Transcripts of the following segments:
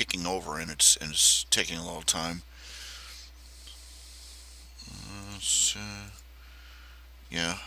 kicking over, and it's taking a little time. It's, yeah.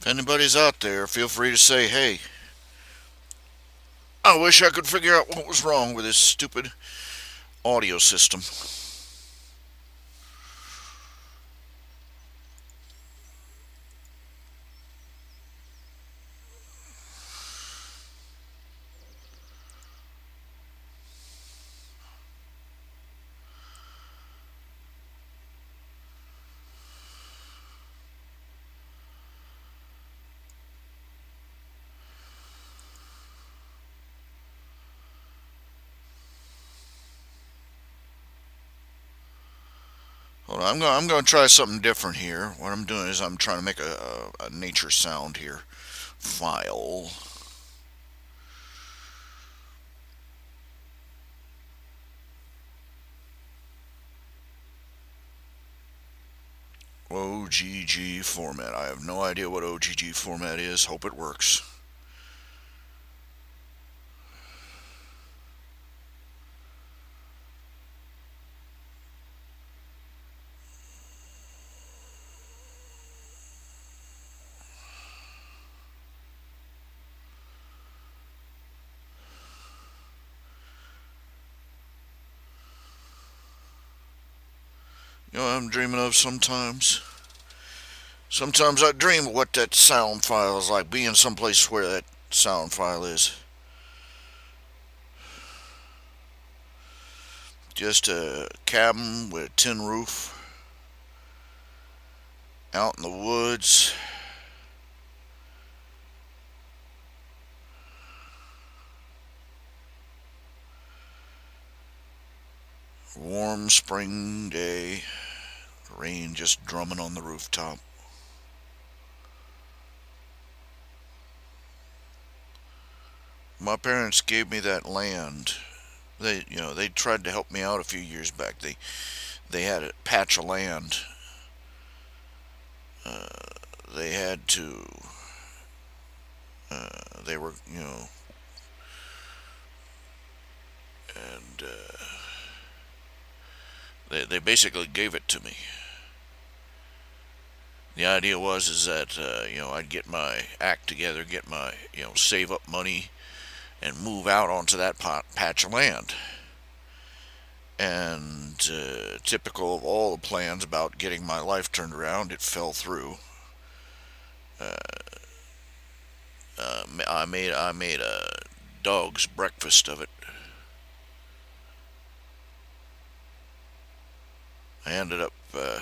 If anybody's out there, feel free to say, hey, I wish I could figure out what was wrong with this stupid audio system. Hold on, I'm going to try something different here. What I'm doing is I'm trying to make a nature sound here. File. OGG format. I have no idea what OGG format is. Hope it works. You know what I'm dreaming of sometimes? Sometimes I dream of what that sound file is like, being someplace where that sound file is. Just a cabin with a tin roof, out in the woods. Warm spring day, rain just drumming on the rooftop. My parents gave me that land. They tried to help me out a few years back. They had a patch of land. Uh, they had to. They were, and they basically gave it to me. The idea was is that I'd get my act together, get my save up money, and move out onto that patch of land. And typical of all the plans about getting my life turned around, it fell through. Uh, I made a dog's breakfast of it. I ended up a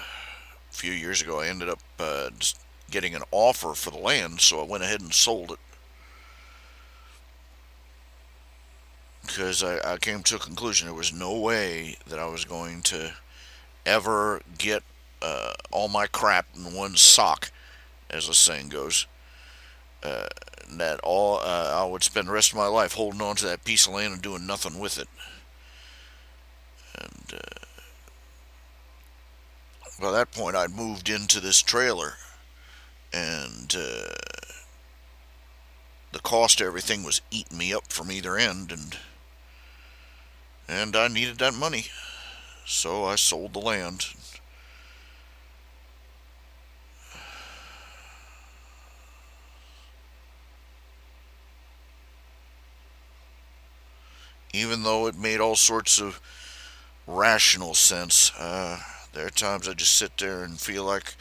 few years ago. I ended up just getting an offer for the land, so I went ahead and sold it because I came to a conclusion there was no way that I was going to ever get all my crap in one sock, as the saying goes. Uh, that all I would spend the rest of my life holding on to that piece of land and doing nothing with it. And by that point, I'd moved into this trailer, and the cost of everything was eating me up from either end, and I needed that money, so I sold the land. Even though it made all sorts of rational sense, there are times I just sit there and feel like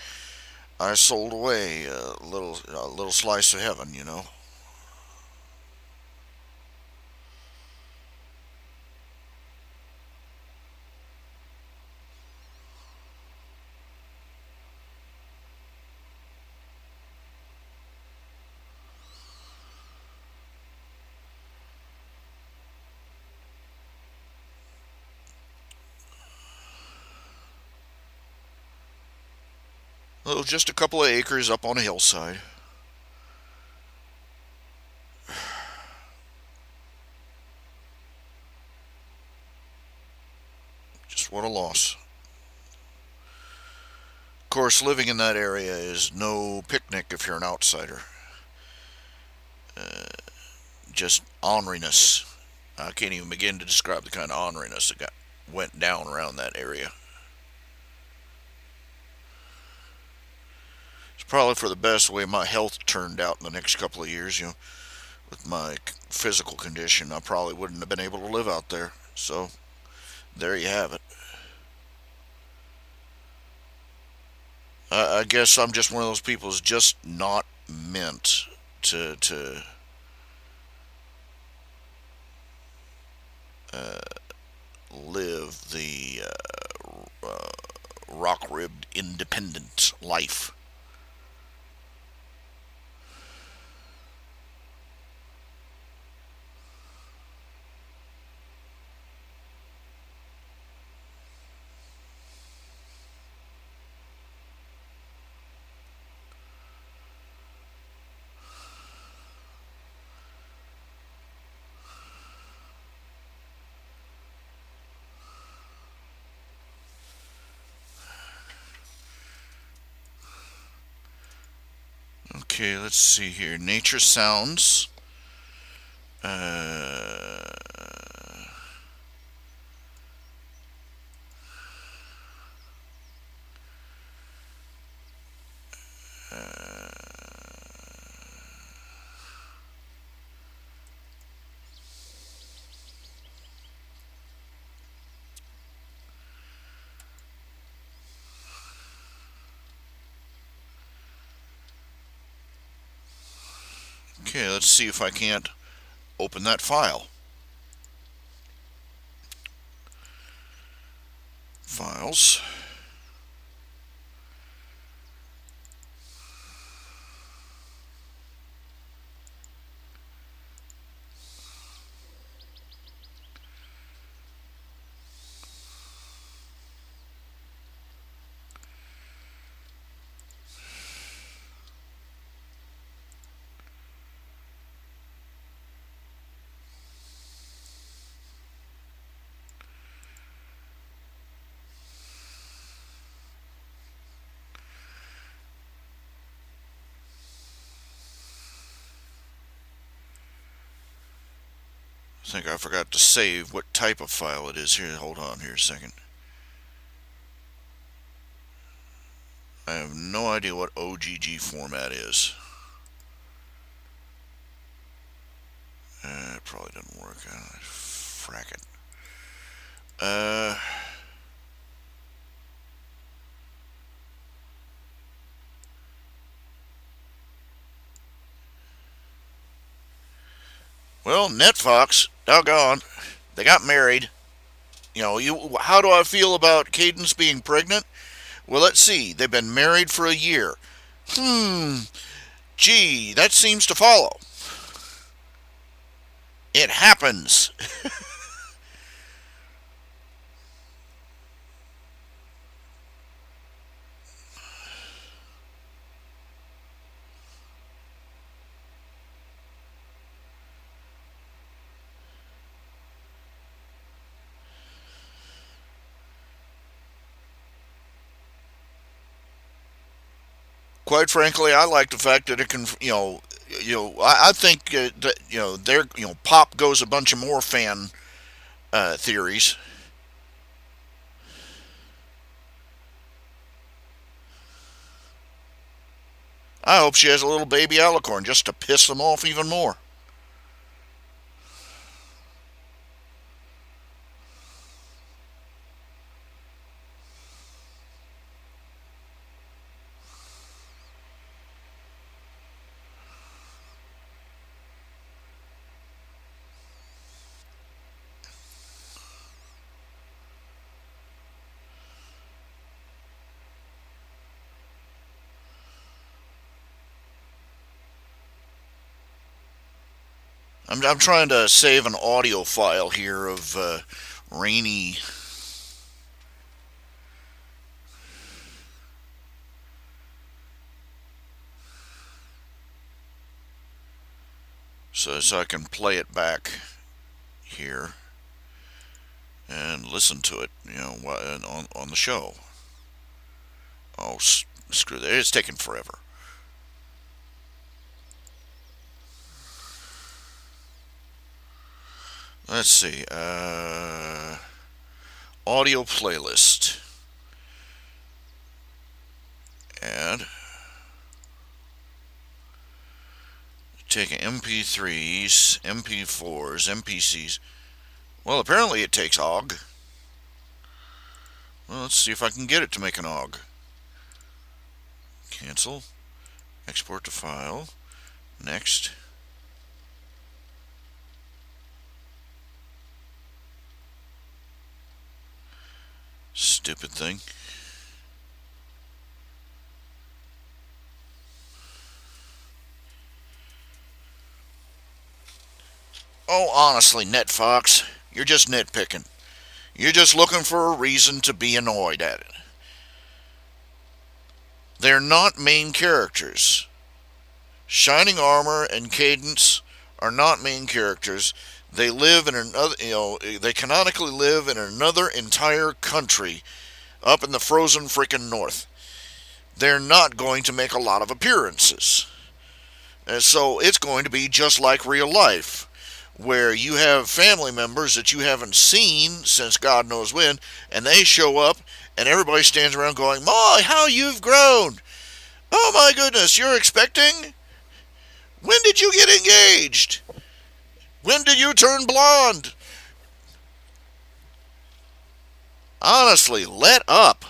I sold away a little slice of heaven, you know. Oh, just a couple of acres up on a hillside. Just what a loss. Of course, living in that area is no picnic if you're an outsider. Uh, just orneriness. I can't even begin to describe the kind of orneriness that went down around that area. It's probably for the best way my health turned out in the next couple of years. You know, with my physical condition, I probably wouldn't have been able to live out there. So there you have it. I guess I'm just one of those people who's just not meant to uh, live the rock ribbed independent life. Okay, let's see here. Nature sounds. Uh, okay, let's see if I can't open that file. Files. I think I forgot to save what type of file it is here. Hold on here a second. I have no idea what OGG format is. It probably doesn't work. Frack it. Uh, Well, Netfox, doggone, they got married. How do I feel about Cadence being pregnant? Well, let's see. They've been married for a year. Hmm. Gee, that seems to follow. It happens. Quite frankly, I like the fact that it can, I think that there, pop goes a bunch of more fan theories. I hope she has a little baby alicorn just to piss them off even more. I'm trying to save an audio file here of rainy. So I can play it back here and listen to it, on the show. Oh, screw that! It's taking forever. Let's see. Audio playlist. Add. Taking MP3s, MP4s, MPCs. Well, apparently it takes OGG. Well, let's see if I can get it to make an OGG. Cancel. Export to file. Next. Stupid thing. Oh, honestly, NetFox, you're just nitpicking. You're just looking for a reason to be annoyed at it. They're not main characters. Shining Armor and Cadence are not main characters. They live in another, they canonically live in another entire country up in the frozen freaking north. They're not going to make a lot of appearances. And so it's going to be just like real life, where you have family members that you haven't seen since God knows when, and they show up, and everybody stands around going, "My, how you've grown! Oh my goodness, you're expecting? When did you get engaged? When did you turn blonde?" Honestly, let up.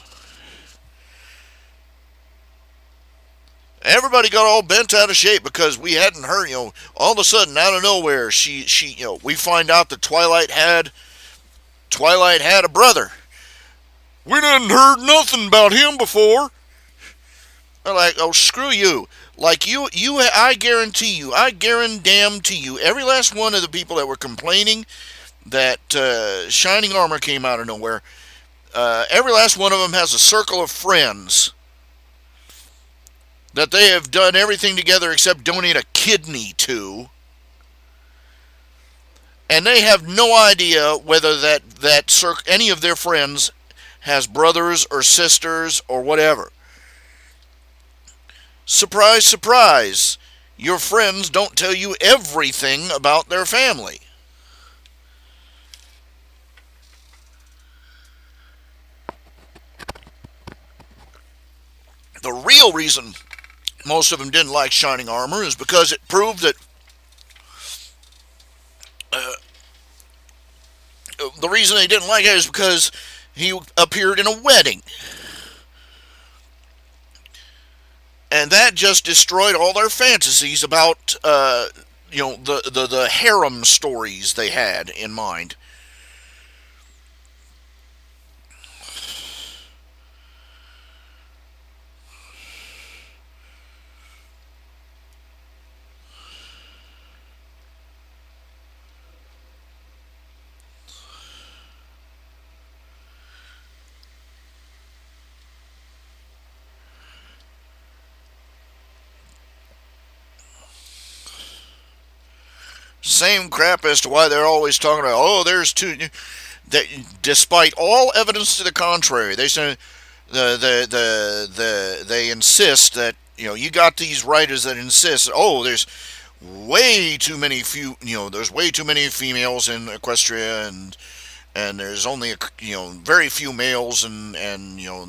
Everybody got all bent out of shape because we hadn't heard, all of a sudden out of nowhere, we find out that Twilight had a brother. We didn't heard nothing about him before. They're like, oh, screw you. Like I guarantee you, every last one of the people that were complaining that Shining Armor came out of nowhere, every last one of them has a circle of friends that they have done everything together except donate a kidney to, and they have no idea whether any of their friends has brothers or sisters or whatever. Surprise, surprise, your friends don't tell you everything about their family. The real reason most of them didn't like Shining Armor is because it proved that uh, the reason they didn't like it is because he appeared in a wedding. And that just destroyed all their fantasies about the harem stories they had in mind. Same crap as to why they're always talking about, oh, there's two. That, despite all evidence to the contrary, they say they insist that you got these writers that insist, oh, there's there's way too many females in Equestria, and there's only very few males, and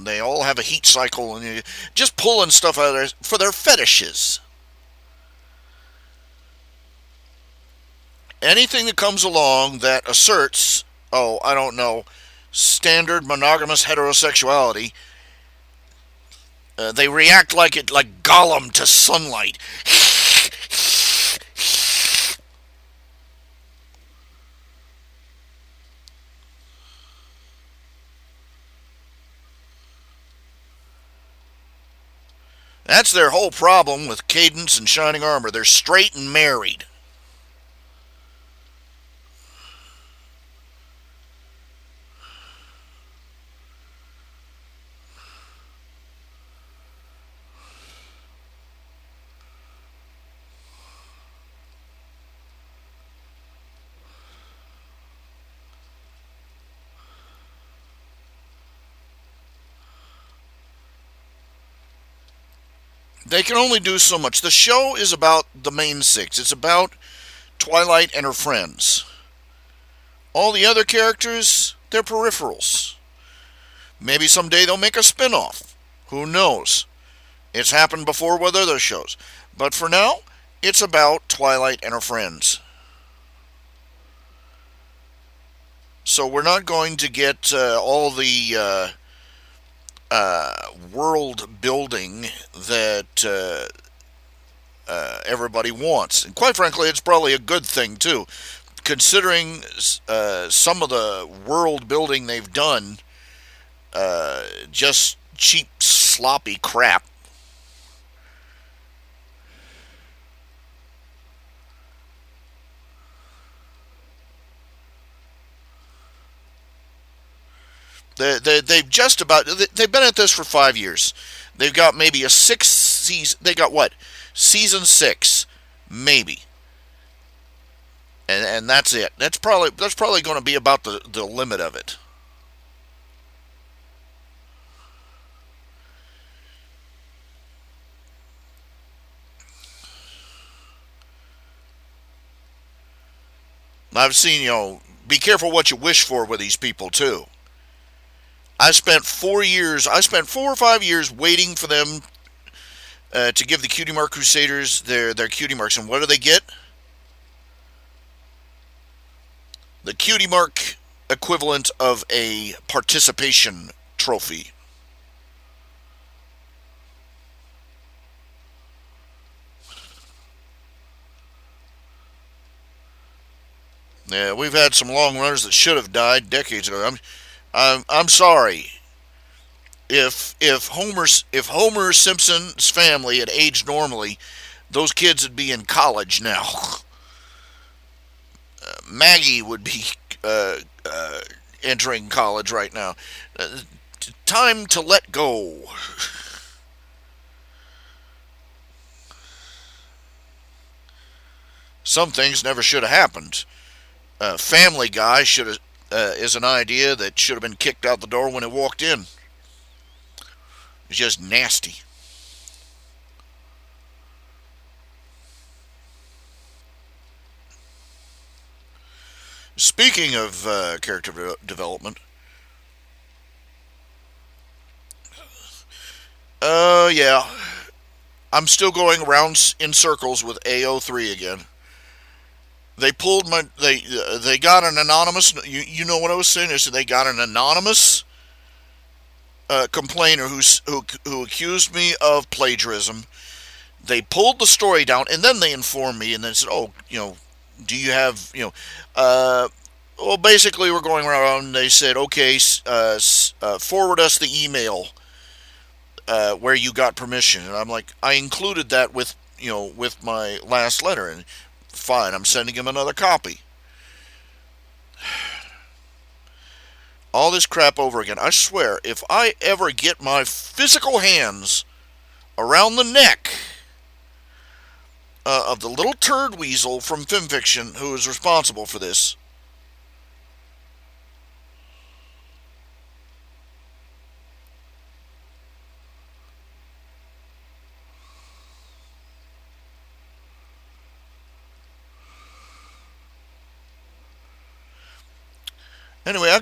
they all have a heat cycle, and just pulling stuff out of there for their fetishes. Anything that comes along that asserts, oh, I don't know, standard monogamous heterosexuality, they react like it, like Gollum to sunlight. That's their whole problem with Cadence and Shining Armor. They're straight and married. They can only do so much. The show is about the main six. It's about Twilight and her friends. All the other characters, they're peripherals. Maybe someday they'll make a spin off. Who knows? It's happened before with other shows. But for now, it's about Twilight and her friends. So we're not going to get all the world building that everybody wants. And quite frankly, it's probably a good thing, too, considering some of the world building they've done, just cheap, sloppy crap. They've just about, they've been at this for 5 years. They've got maybe a sixth season. They got what? Season 6, maybe. And that's it. That's probably going to be about the limit of it. I've seen, be careful what you wish for with these people too. I spent 4 or 5 years waiting for them to give the Cutie Mark Crusaders their Cutie Marks. And what do they get? The Cutie Mark equivalent of a participation trophy. Yeah, we've had some long runners that should have died decades ago. I'm sorry. If Homer Simpson's family had aged normally, those kids would be in college now. Maggie would be entering college right now. Uh, Time to let go. Some things never should have happened. Family Guy should have is an idea that should have been kicked out the door when it walked in. It's just nasty. Speaking of character development, yeah, I'm still going around in circles with AO3 again. They got an anonymous. You know what I was saying is they got an anonymous complainer who accused me of plagiarism. They pulled the story down, and then they informed me, and then said, "Oh, do you have, well, basically, we're going around." And they said, "Okay, forward us the email where you got permission." And I'm like, I included that with my last letter, and fine, I'm sending him another copy. All this crap over again. I swear, if I ever get my physical hands around the neck of the little turd weasel from FimFiction who is responsible for this. Anyway, I've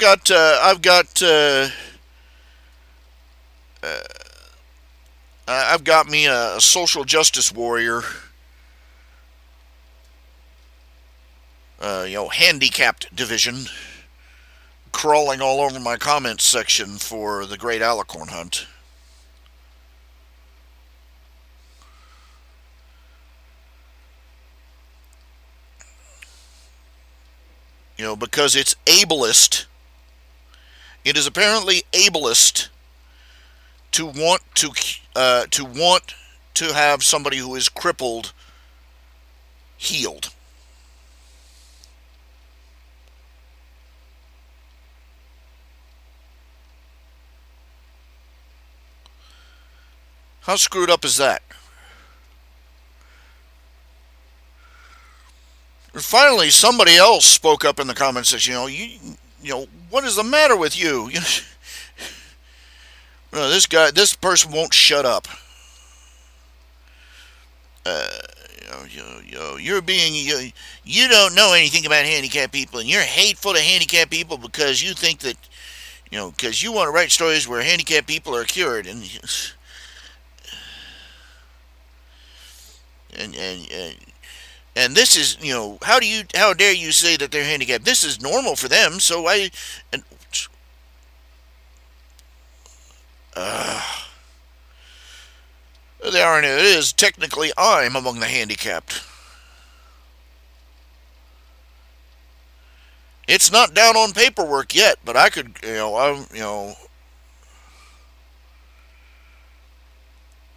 got me a social justice warrior, handicapped division, crawling all over my comments section for the Great Alicorn Hunt. Because it's ableist. It is apparently ableist to want to have somebody who is crippled healed. How screwed up is that? And finally, somebody else spoke up in the comment section. What is the matter with you? This person won't shut up. You don't know anything about handicapped people, and you're hateful to handicapped people because you think that, because you want to write stories where handicapped people are cured, and this is, how dare you say that they're handicapped? This is normal for them, so they aren't. It is technically I'm among the handicapped. It's not down on paperwork yet, but I could,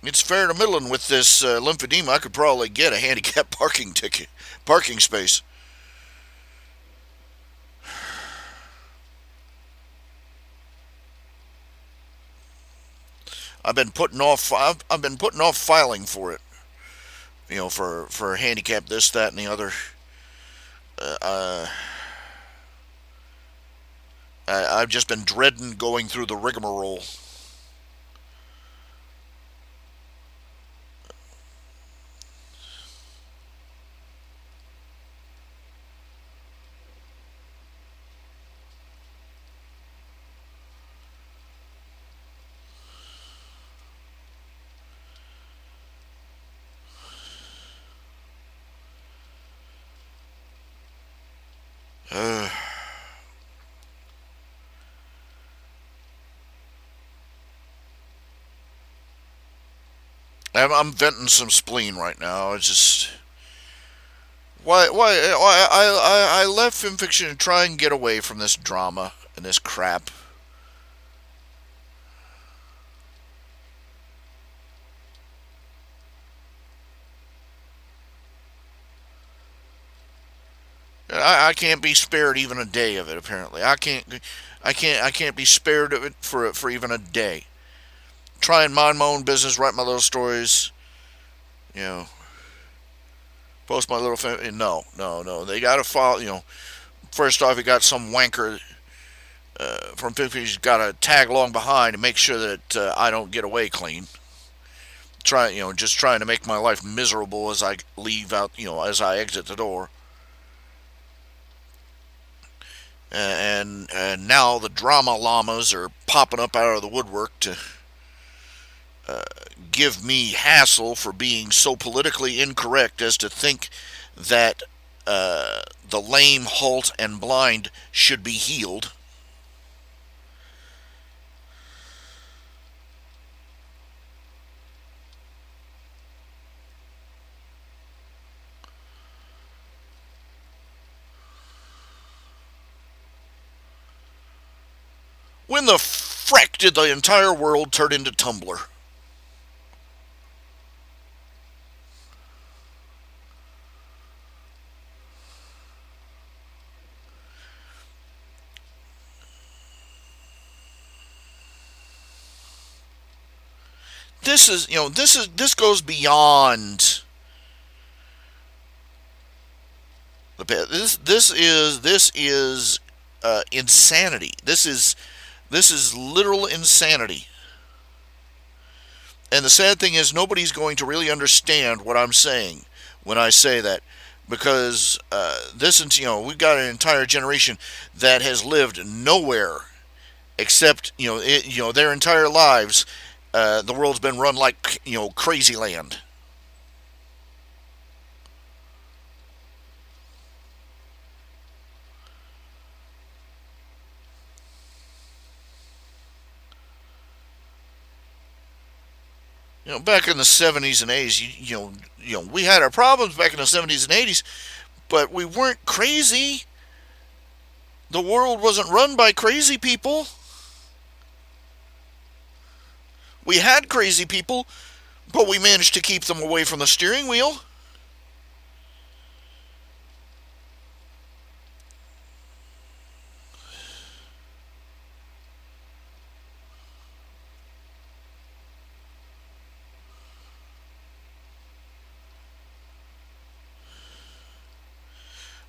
it's fair to middling with this lymphedema. I could probably get a handicap parking space. I've been putting off filing for it. For handicap this, that, and the other. Uh, I've just been dreading going through the rigmarole. I'm venting some spleen right now. It's just why I left FimFiction to try and get away from this drama and this crap. I can't be spared even a day of it. Apparently, I can't be spared of it for even a day. Try and mind my own business, write my little stories, you know, post my little family. No. They got to follow. First off, you got some wanker from Piffy's who's got to tag along behind and make sure that I don't get away clean. Just trying to make my life miserable as I leave out, as I exit the door. And now the drama llamas are popping up out of the woodwork to give me hassle for being so politically incorrect as to think that the lame, halt, and blind should be healed. When the frick did the entire world turn into Tumblr? This goes beyond the this is insanity. This is literal insanity. And the sad thing is, nobody's going to really understand what I'm saying when I say that, because we've got an entire generation that has lived nowhere except their entire lives. The world's been run like crazy land. Back in the 70s and 80s, we had our problems back in the 70s and 80s, but we weren't crazy. The world wasn't run by crazy people. We had crazy people, but we managed to keep them away from the steering wheel.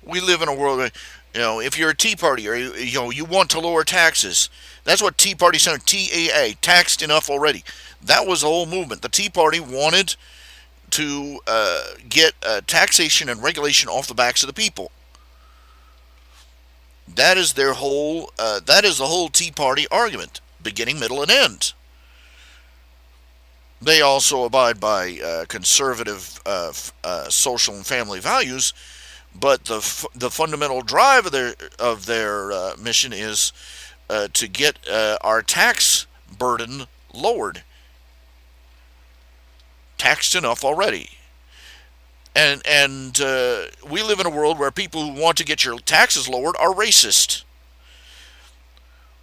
We live in a world where, if you're a Tea Party or you want to lower taxes, that's what Tea Party sounded. TAA, taxed enough already. That was the whole movement. The Tea Party wanted to get taxation and regulation off the backs of the people. That is their whole. That is the whole Tea Party argument, beginning, middle, and end. They also abide by conservative social and family values, but the fundamental drive of their mission is to get our tax burden lowered. Taxed enough already. And we live in a world where people who want to get your taxes lowered are racist.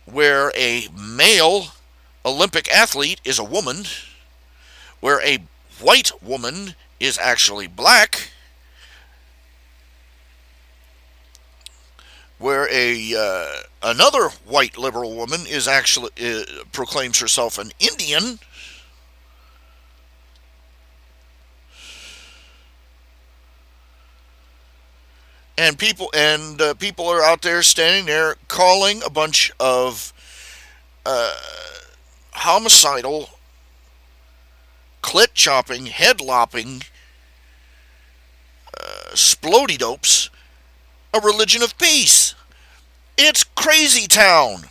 Where a male Olympic athlete is a woman, where a white woman is actually black, where a another white liberal woman is actually proclaims herself an Indian. And people are out there standing there calling a bunch of uh, homicidal, clit chopping, head lopping, splody dopes a religion of peace. It's crazy town.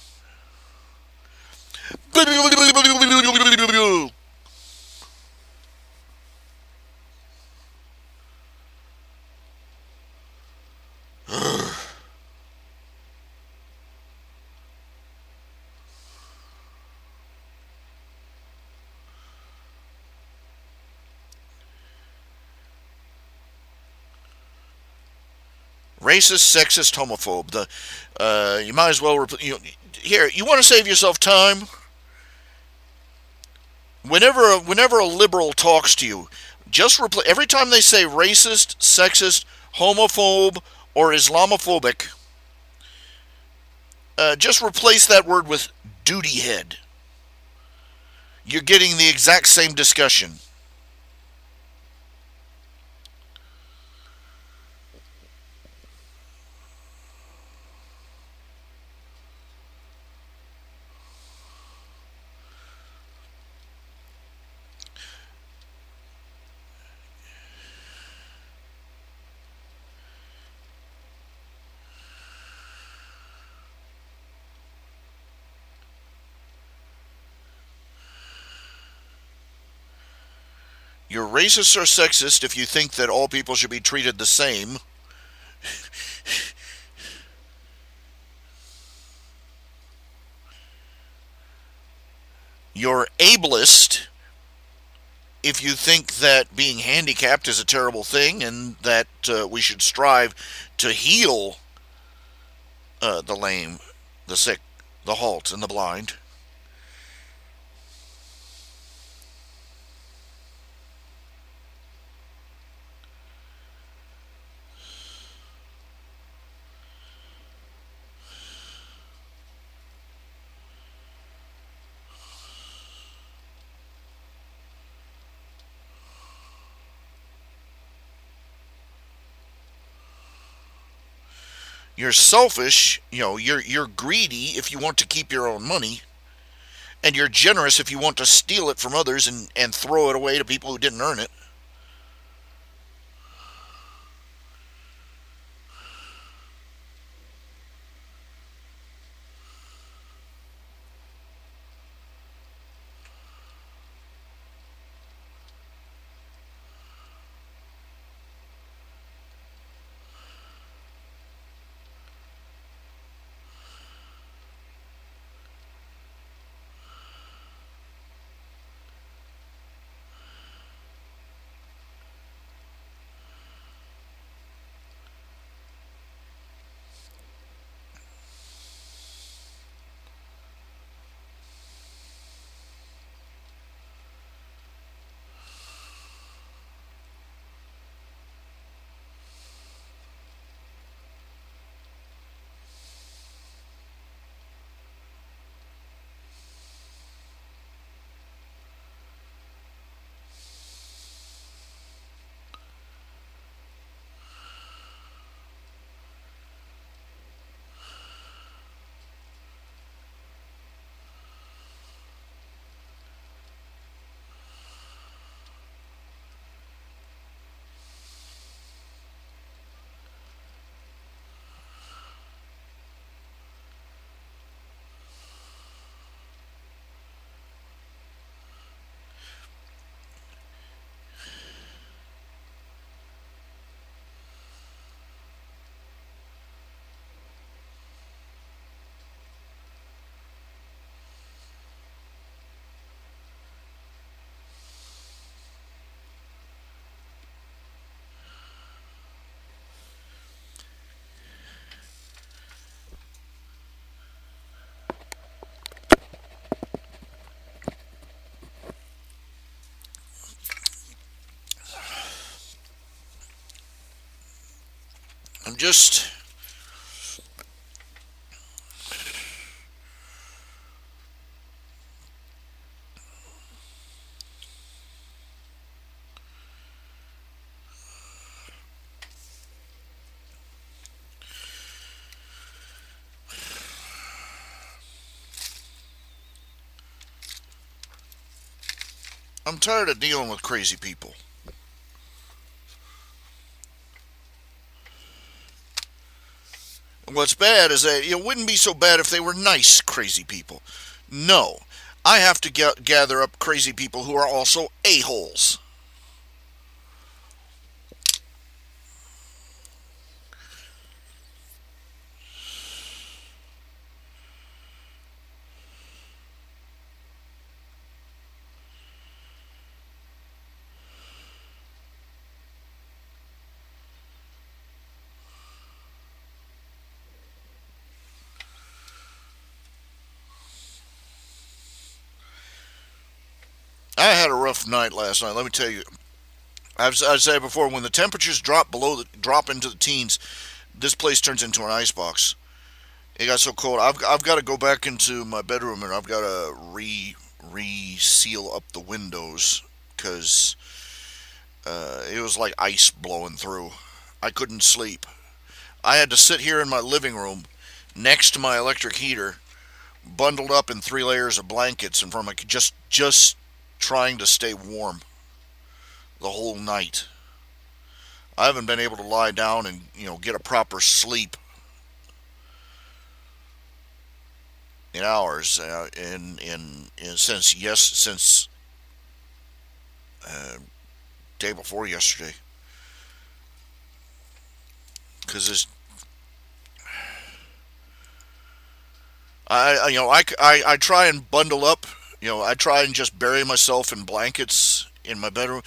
Racist, sexist, homophobe. You might as well here. You want to save yourself time. Whenever a liberal talks to you, just every time they say racist, sexist, homophobe, or Islamophobic, just replace that word with duty head. You're getting the exact same discussion. You're racist or sexist if you think that all people should be treated the same. You're ableist if you think that being handicapped is a terrible thing and that we should strive to heal the lame, the sick, The halt and the blind. You're selfish, you're greedy if you want to keep your own money, and you're generous if you want to steal it from others and throw it away to people who didn't earn it. I'm just I'm tired of dealing with crazy people. What's bad is that it wouldn't be so bad if they were nice crazy people. No, I have to gather up crazy people who are also a-holes. I had a rough night last night. Let me tell you. I've said before, when the temperatures drop into the teens, this place turns into an icebox. It got so cold. I've got to go back into my bedroom and I've got to re seal up the windows because it was like ice blowing through. I couldn't sleep. I had to sit here in my living room next to my electric heater, bundled up in 3 layers of blankets, and from like just trying to stay warm the whole night. I haven't been able to lie down and get a proper sleep in hours, since uh, day before yesterday, because this I try and bundle up. I try and just bury myself in blankets in my bedroom,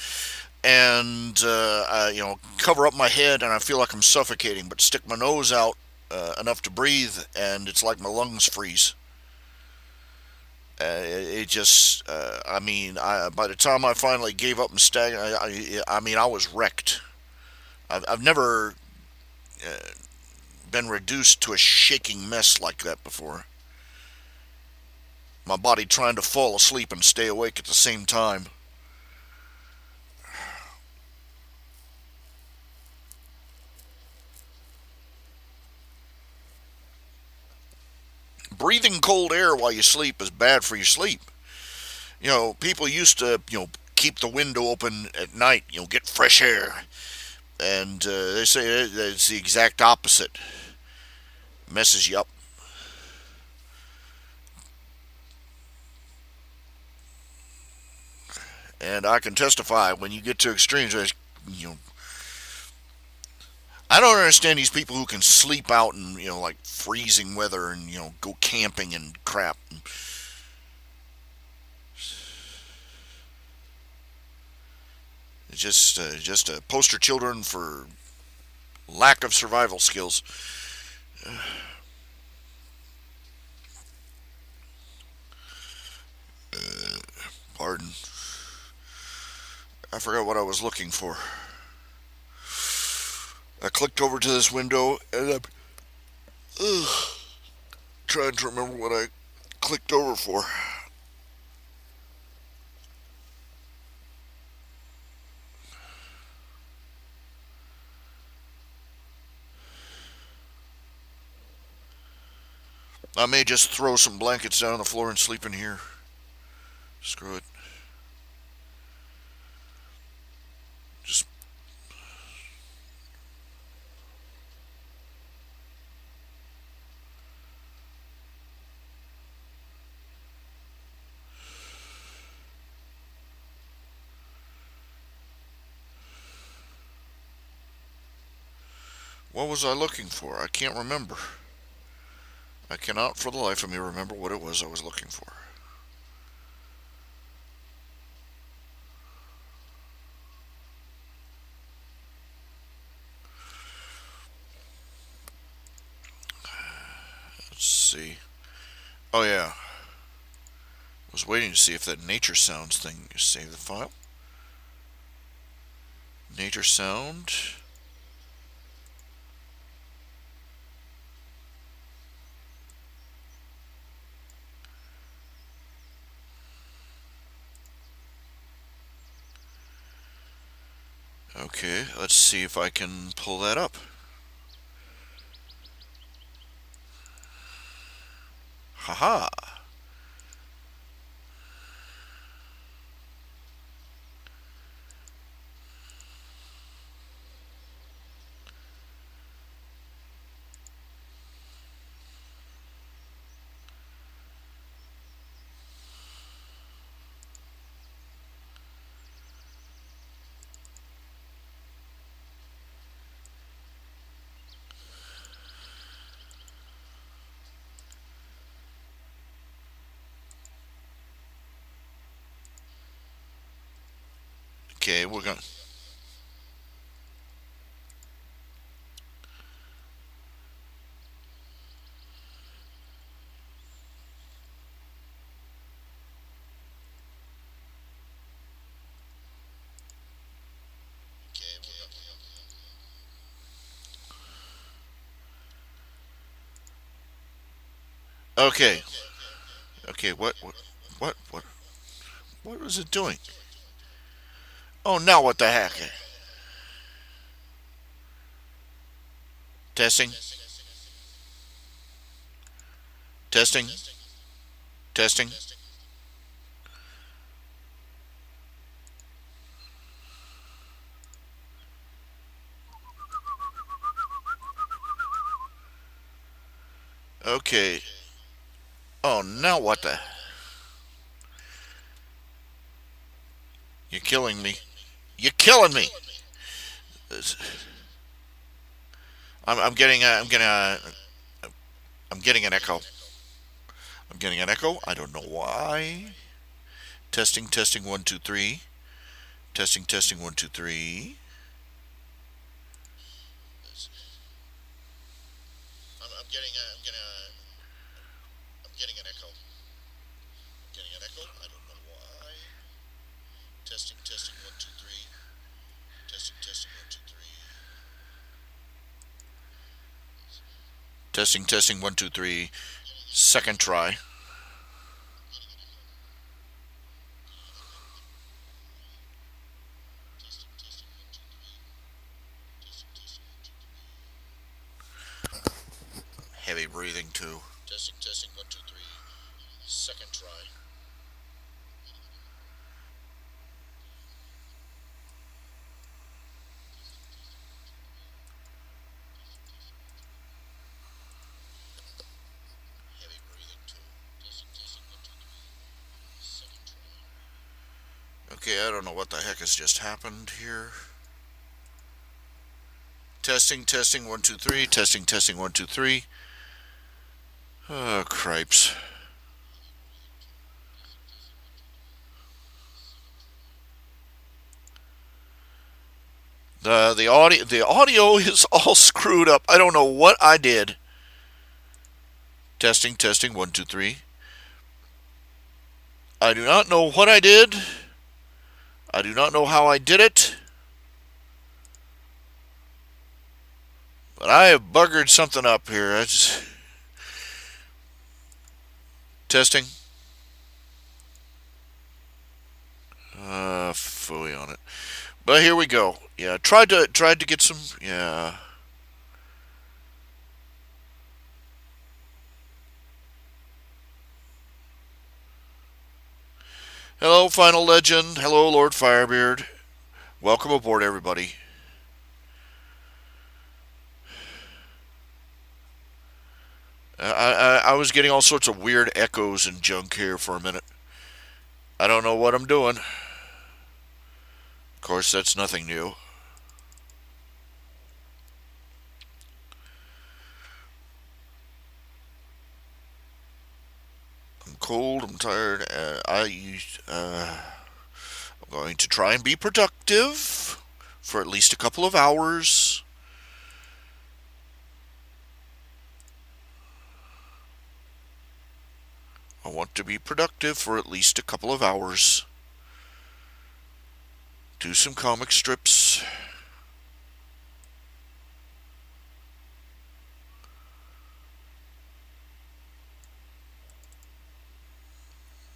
and cover up my head, and I feel like I'm suffocating, but stick my nose out enough to breathe, and it's like my lungs freeze. It just, I mean, by the time I finally gave up and staggered, I mean, I was wrecked. I've never been reduced to a shaking mess like that before. My body trying to fall asleep and stay awake at the same time. Breathing cold air while you sleep is bad for your sleep. People used to, keep the window open at night, get fresh air. And they say it's the exact opposite. Messes you up. And I can testify when you get to extremes, you know, I don't understand these people who can sleep out in, like freezing weather and, go camping and crap. It's just a poster children for lack of survival skills. Pardon. I forgot what I was looking for. I clicked over to this window and I'm trying to remember what I clicked over for. I may just throw some blankets down on the floor and sleep in here. Screw it. Just what was I looking for? I can't remember. I cannot for the life of me remember what it was I was looking for. Let's see. Oh yeah. I was waiting to see if that nature sounds thing save the file. Nature sound. Okay, let's see if I can pull that up. Haha. Okay, we're gonna. Okay. Okay. What? What was it doing? Oh, now what the heck? Testing. Testing. Testing. Okay. Oh, now what the? You're killing me. You're killing me. I'm getting. I'm getting an echo. I'm getting an echo. I don't know why. Testing. Testing. 1 2 3. Testing. Testing. 1 2 3. I'm getting. I'm getting an echo. Testing, testing, 1, 2, 3. Second try. Heavy breathing too. Testing, testing, 1, 2, 3. Second try. Heavy breathing too. Testing, testing, 1, 2, 3. Second try. Okay, I don't know what the heck has just happened here. Testing, testing, 1, 2, 3. Testing, testing, 1, 2, 3. Oh, cripes. The audio is all screwed up. I don't know what I did. Testing, testing, 1, 2, 3. I do not know what I did. I do not know how I did it. But I have buggered something up here. Testing. Phooey on it. But here we go. Yeah, tried to get some. Yeah. Hello, Final Legend. Hello, Lord Firebeard. Welcome aboard, everybody. I was getting all sorts of weird echoes and junk here for a minute. I don't know what I'm doing. Of course, that's nothing new. I'm cold. I'm tired. I'm going to try and be productive for at least a couple of hours. I want to be productive for at least a couple of hours. Do some comic strips.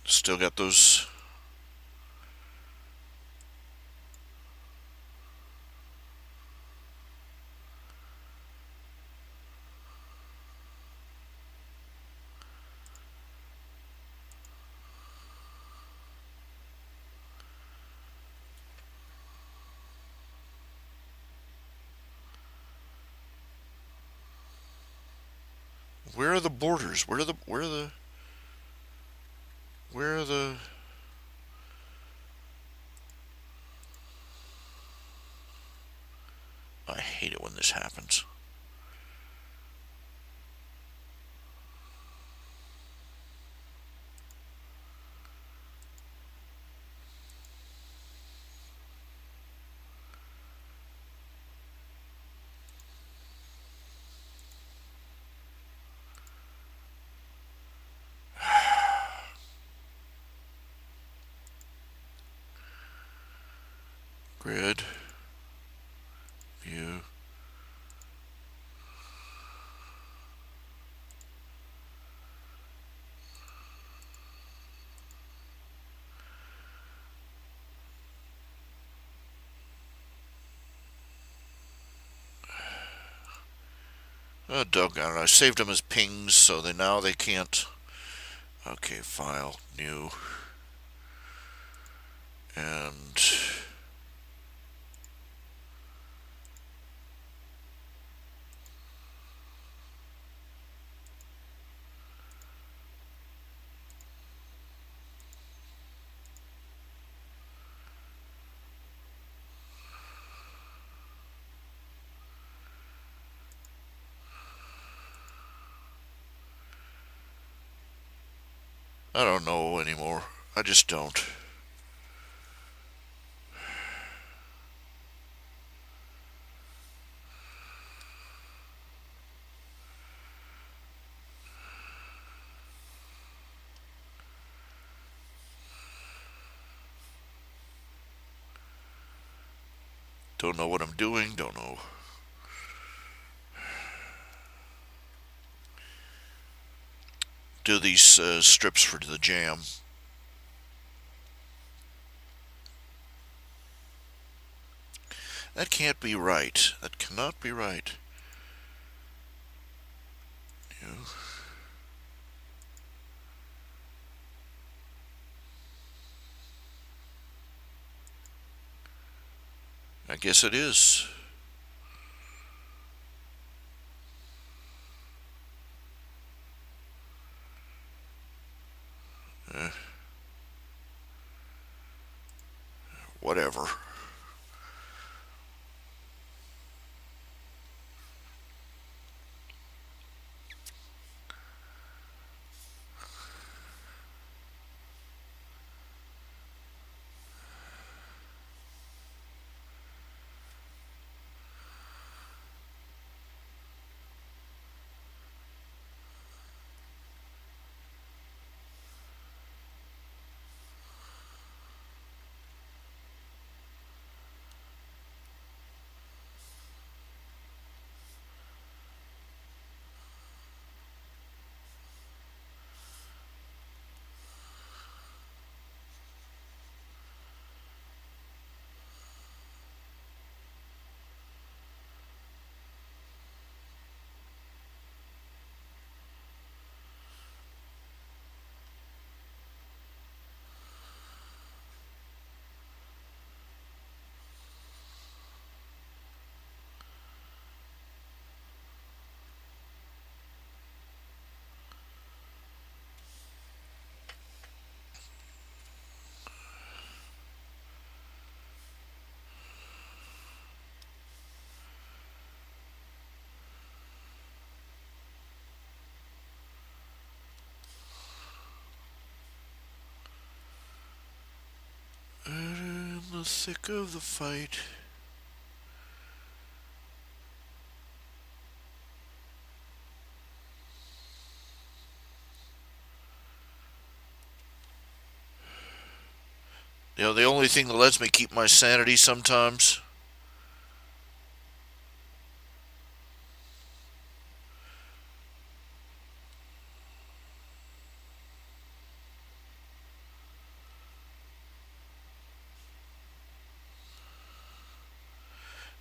Still got those. Where are the borders? Where are the I hate it when this happens. Grid. View. Oh, doggone it. I saved them as pings so now they can't. Okay, file, new. And I don't know anymore. I just don't. Don't know what I'm doing. Don't know. Do these strips for the jam. That can't be right. That cannot be right. You know, I guess it is. Uh, Whatever. In the thick of the fight. You know, the only thing that lets me keep my sanity sometimes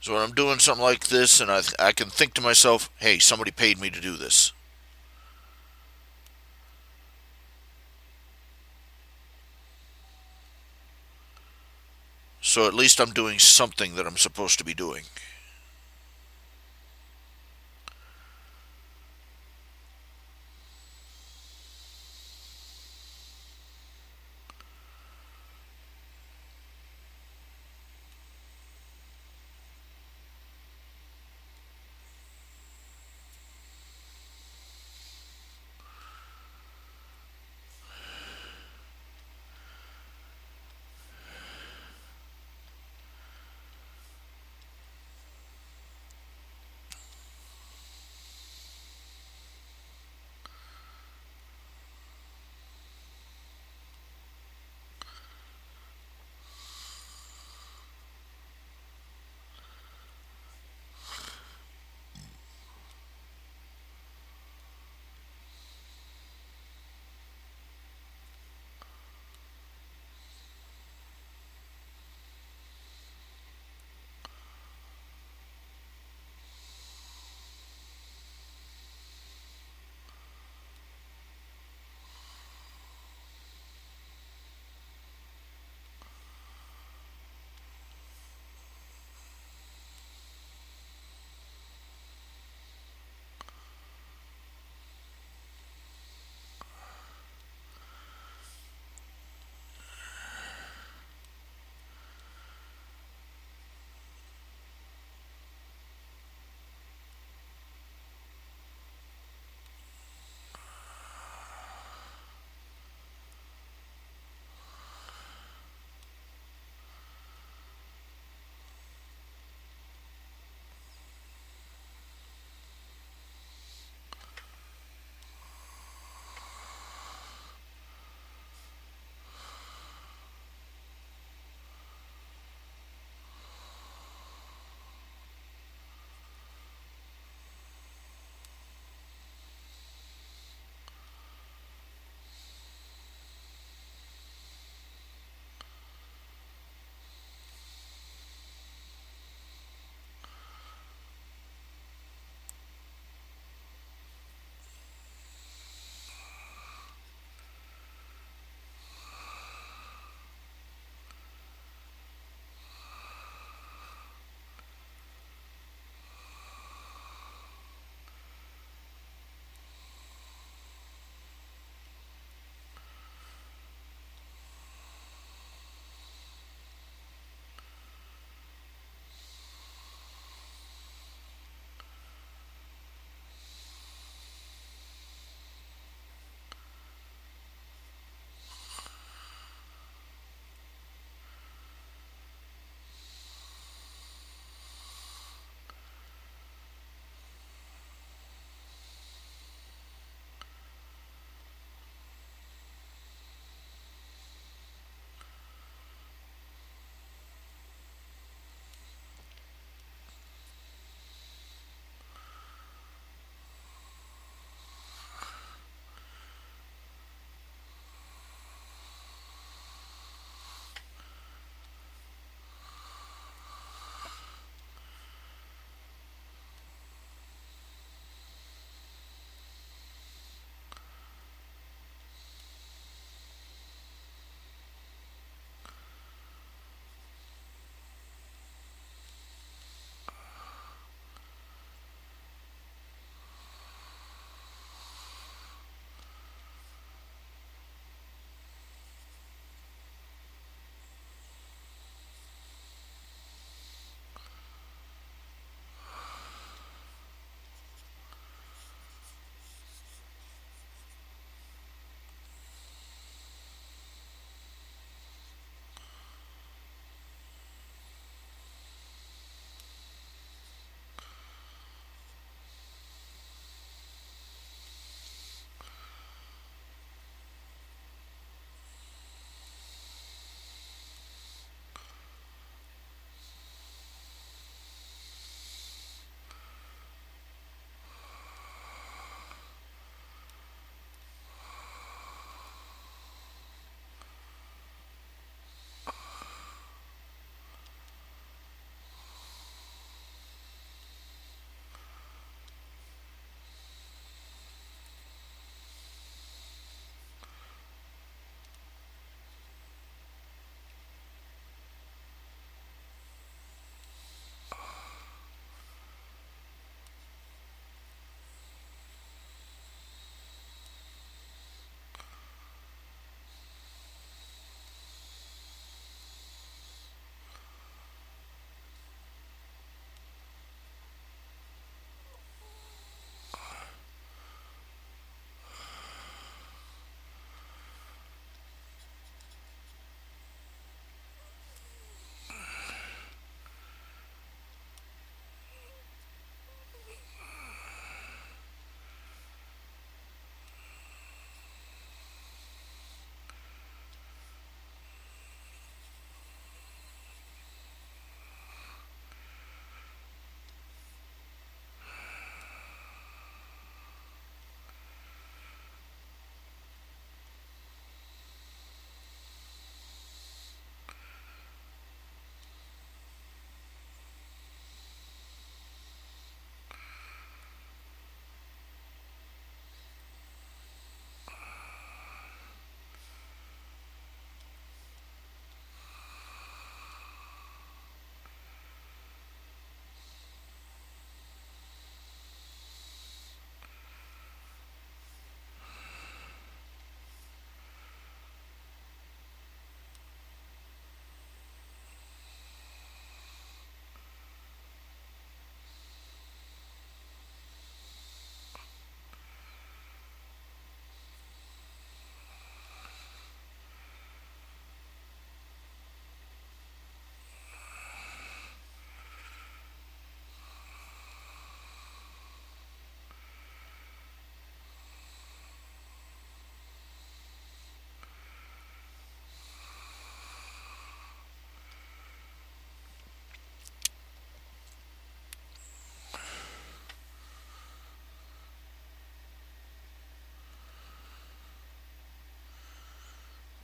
is when I'm doing something like this and I can think to myself, hey, somebody paid me to do this. So at least I'm doing something that I'm supposed to be doing.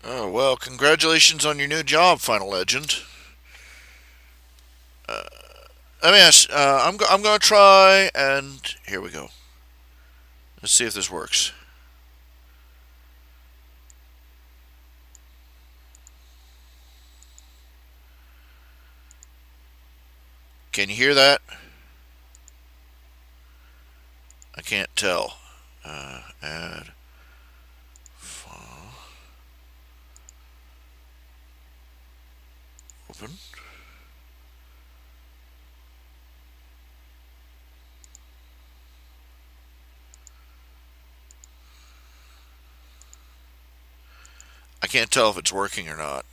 Oh, well, congratulations on your new job, Final Legend. Let me ask. I'm going to try, and here we go. Let's see if this works. Can you hear that? I can't tell. Add file. Open. I can't tell if it's working or not.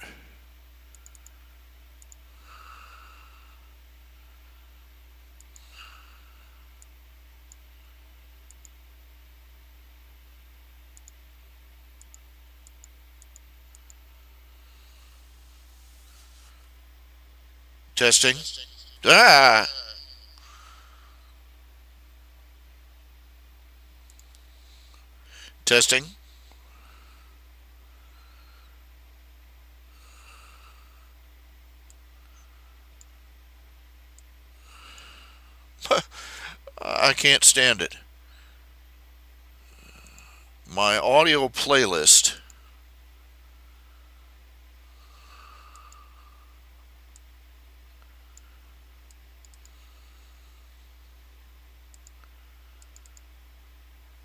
Testing. Ah! Testing. I can't stand it. My audio playlist.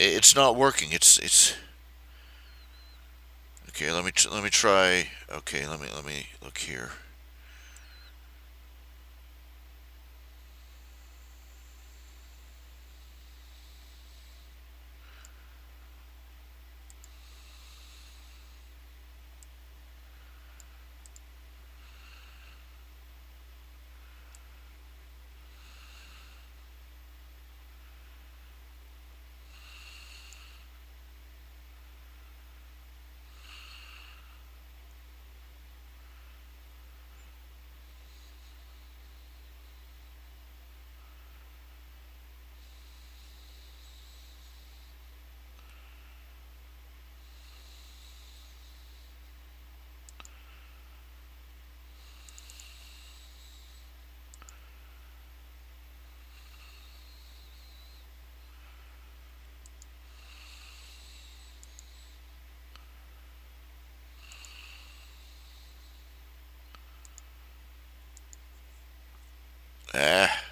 It's not working. It's okay. Let me try. Okay, let me look here. Ah.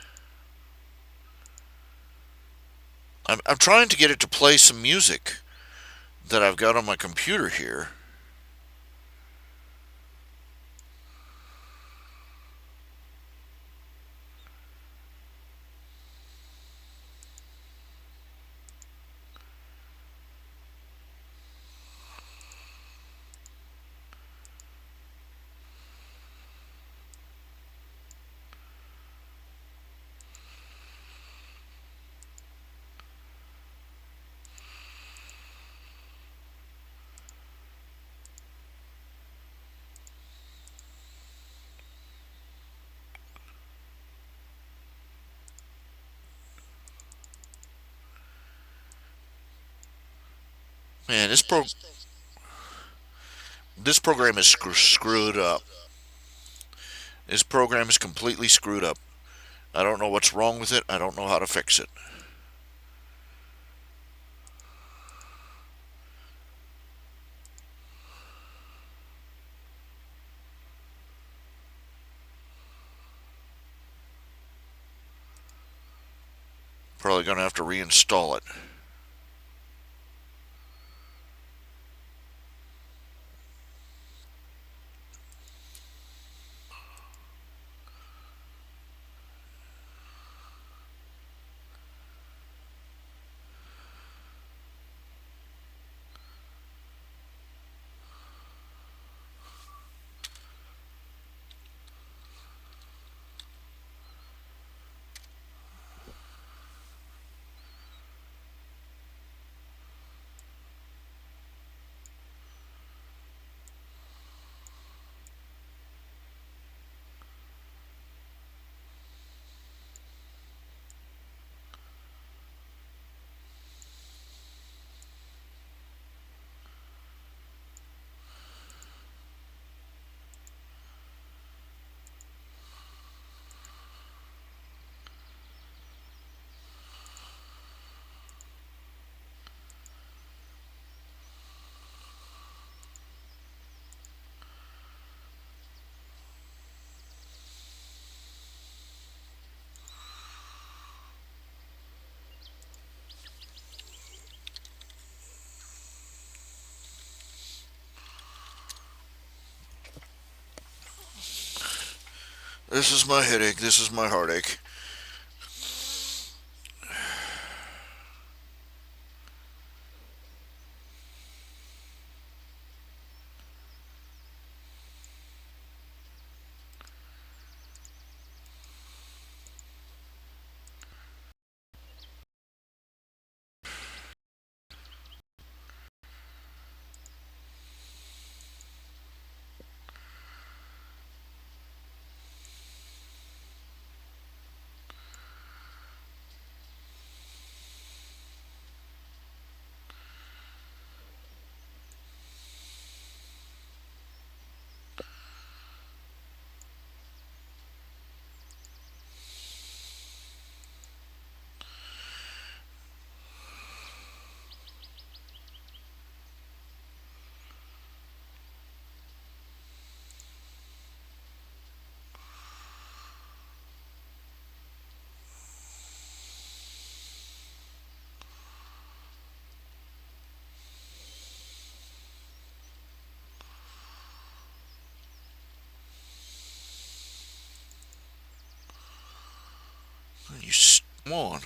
I'm trying to get it to play some music that I've got on my computer here. Man, this program is screwed up. This program is completely screwed up. I don't know what's wrong with it. I don't know how to fix it. Probably going to have to reinstall it. This is my headache. This is my heartache. You come on.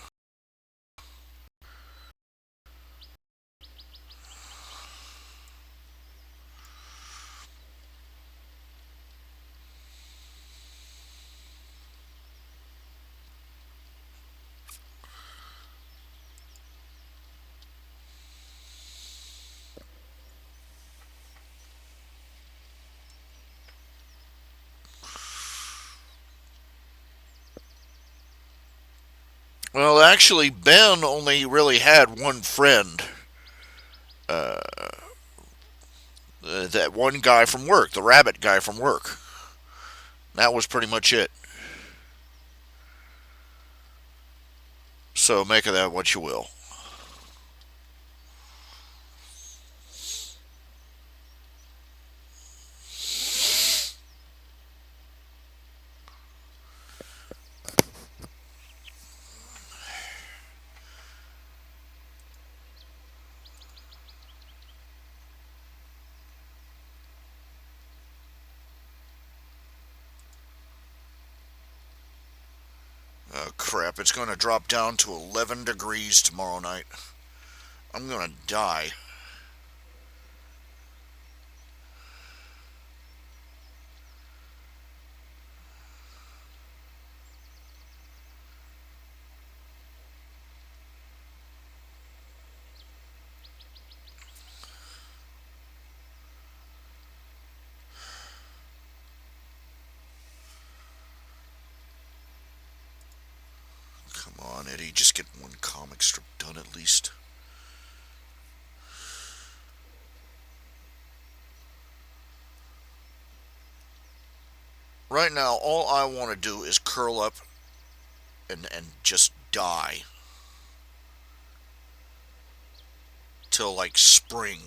Well, actually, Ben only really had one friend. That one guy from work, the rabbit guy from work. That was pretty much it. So make of that what you will. Oh, crap. It's going to drop down to 11 degrees tomorrow night. I'm going to die. Come on, Eddie. Just get one comic strip done at least. Right now, all I want to do is curl up and just die till like spring.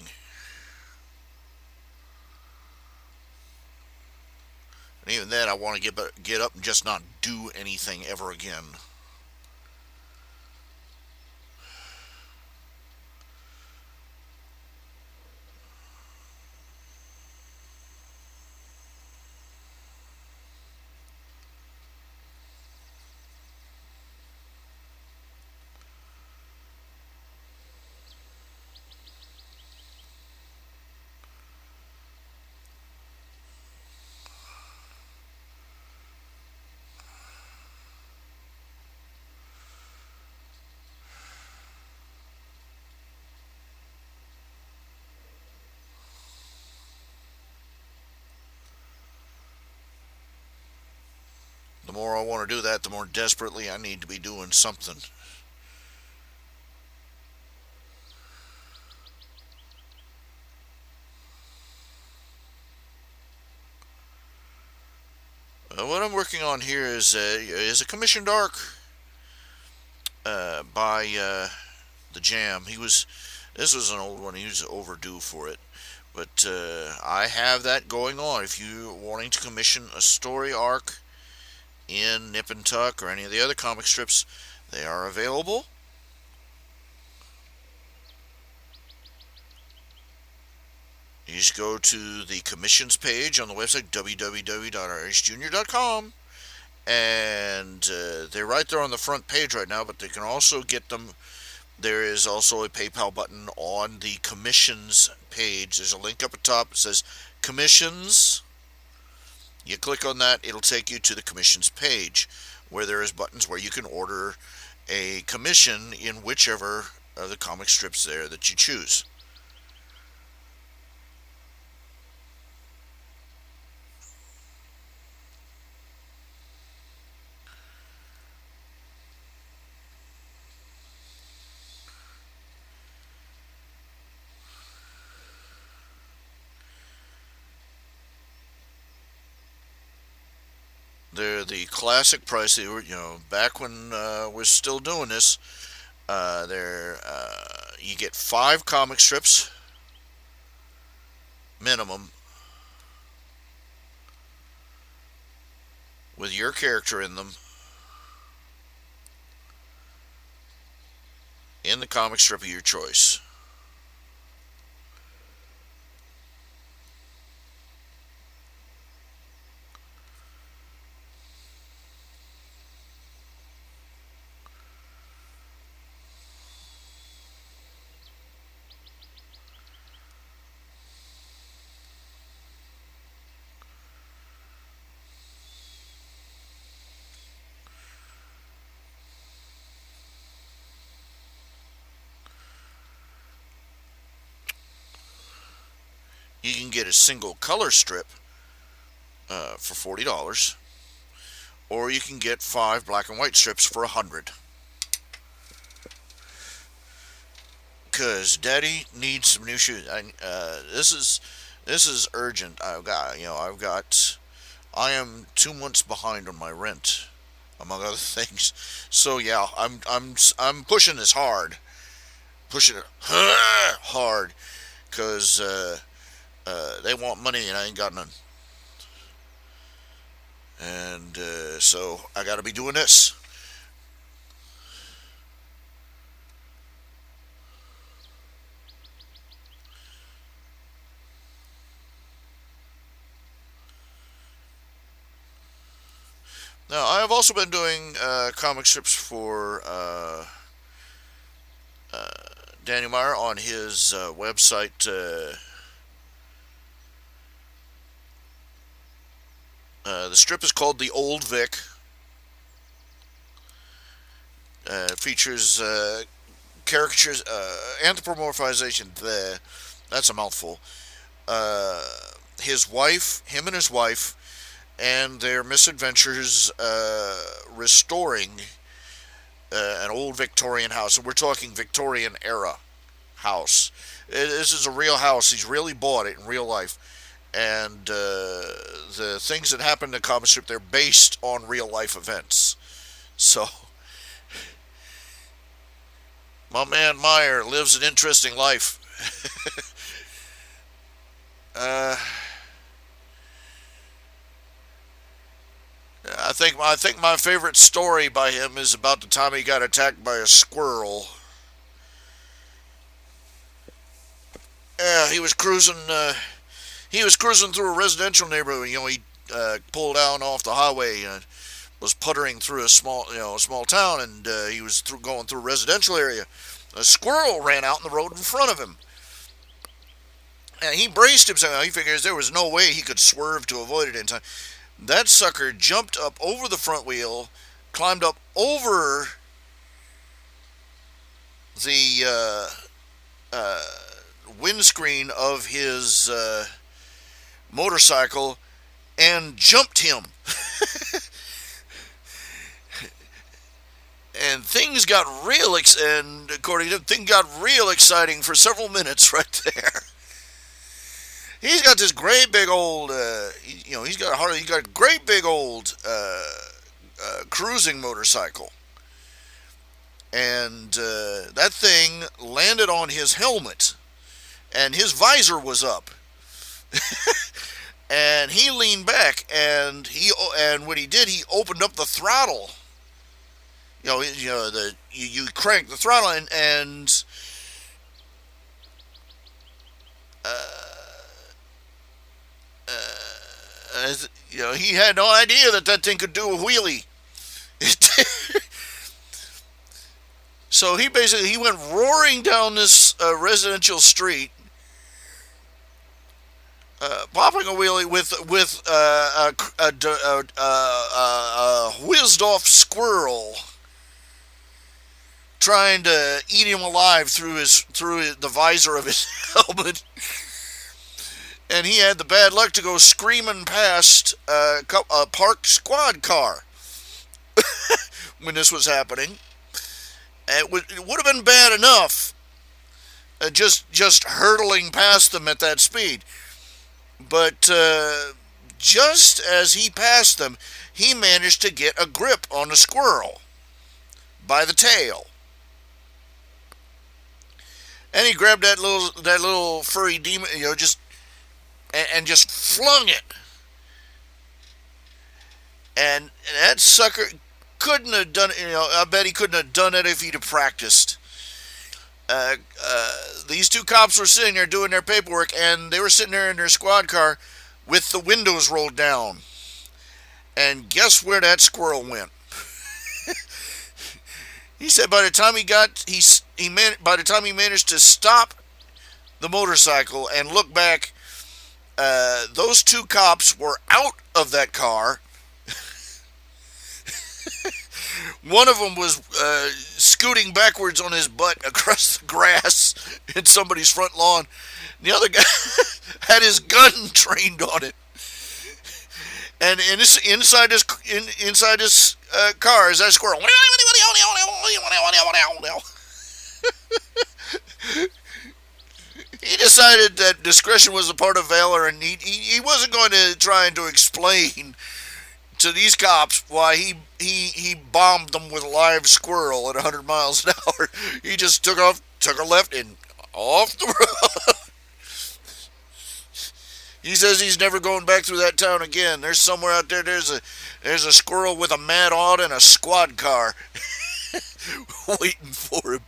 And even then, I want to get up and just not do anything ever again. The more I want to do that, the more desperately I need to be doing something. What I'm working on here is a commissioned arc by the Jam. This was an old one. He was overdue for it, but I have that going on. If you're wanting to commission a story arc in Nip and Tuck or any of the other comic strips, they are available. You just go to the commissions page on the website www.rhjunior.com and they're right there on the front page right now. But they can also get them. There is also a PayPal button on the commissions page. There's a link up at top. It says commissions. You click on that, it'll take you to the commissions page, where there is buttons where you can order a commission in whichever of the comic strips there that you choose. They're the classic price. They were, back when we're still doing this. There, you get 5 comic strips minimum with your character in them in the comic strip of your choice. You can get a single color strip for $40, or you can get 5 black and white strips for $100. Cause Daddy needs some new shoes. This is urgent. I am 2 months behind on my rent, among other things. So yeah, I'm pushing this hard, pushing it hard, cause they want money and I ain't got none, and so I got to be doing this. Now I have also been doing comic strips for Daniel Meyer on his website. The strip is called The Old Vic. Features caricatures, anthropomorphization. That's a mouthful. Uh, him and his wife, and their misadventures restoring an old Victorian house. And we're talking Victorian era house. This is a real house. He's really bought it in real life. And the things that happen in the comic strip, they're based on real life events. So, my man Meyer lives an interesting life. uh, I think my favorite story by him is about the time he got attacked by a squirrel. Yeah, he was cruising. He was cruising through a residential neighborhood. He pulled down off the highway and was puttering through a small town, and he was going through a residential area. A squirrel ran out in the road in front of him, and he braced himself. He figures there was no way he could swerve to avoid it in time. That sucker jumped up over the front wheel, climbed up over the windscreen of his motorcycle and jumped him. And things got and according to him, things got real exciting for several minutes right there. He's got this great big old, he's got a great big old cruising motorcycle, and that thing landed on his helmet, and his visor was up, and he leaned back, and what he did, he opened up the throttle. You crank the throttle, and uh, he had no idea that that thing could do a wheelie. So he went roaring down this residential street, popping a wheelie with a whizzed off squirrel trying to eat him alive through the visor of his helmet. And he had the bad luck to go screaming past a parked squad car when this was happening. It would have been bad enough just hurtling past them at that speed. But just as he passed them, he managed to get a grip on the squirrel by the tail. And he grabbed that little furry demon, and just flung it. And that sucker couldn't have done it. I bet he couldn't have done it if he'd have practiced. These two cops were sitting there doing their paperwork, and they were sitting there in their squad car with the windows rolled down. And guess where that squirrel went? He said by the time by the time he managed to stop the motorcycle and look back, those two cops were out of that car. One of them was scooting backwards on his butt across the grass in somebody's front lawn. The other guy had his gun trained on it. And inside his car is that squirrel. He decided that discretion was a part of valor, and he wasn't going to try to explain to these cops why he bombed them with a live squirrel at 100 miles an hour. He just took a left and off the road. He says he's never going back through that town again. There's somewhere out there, there's a squirrel with a mad odd and a squad car waiting for him.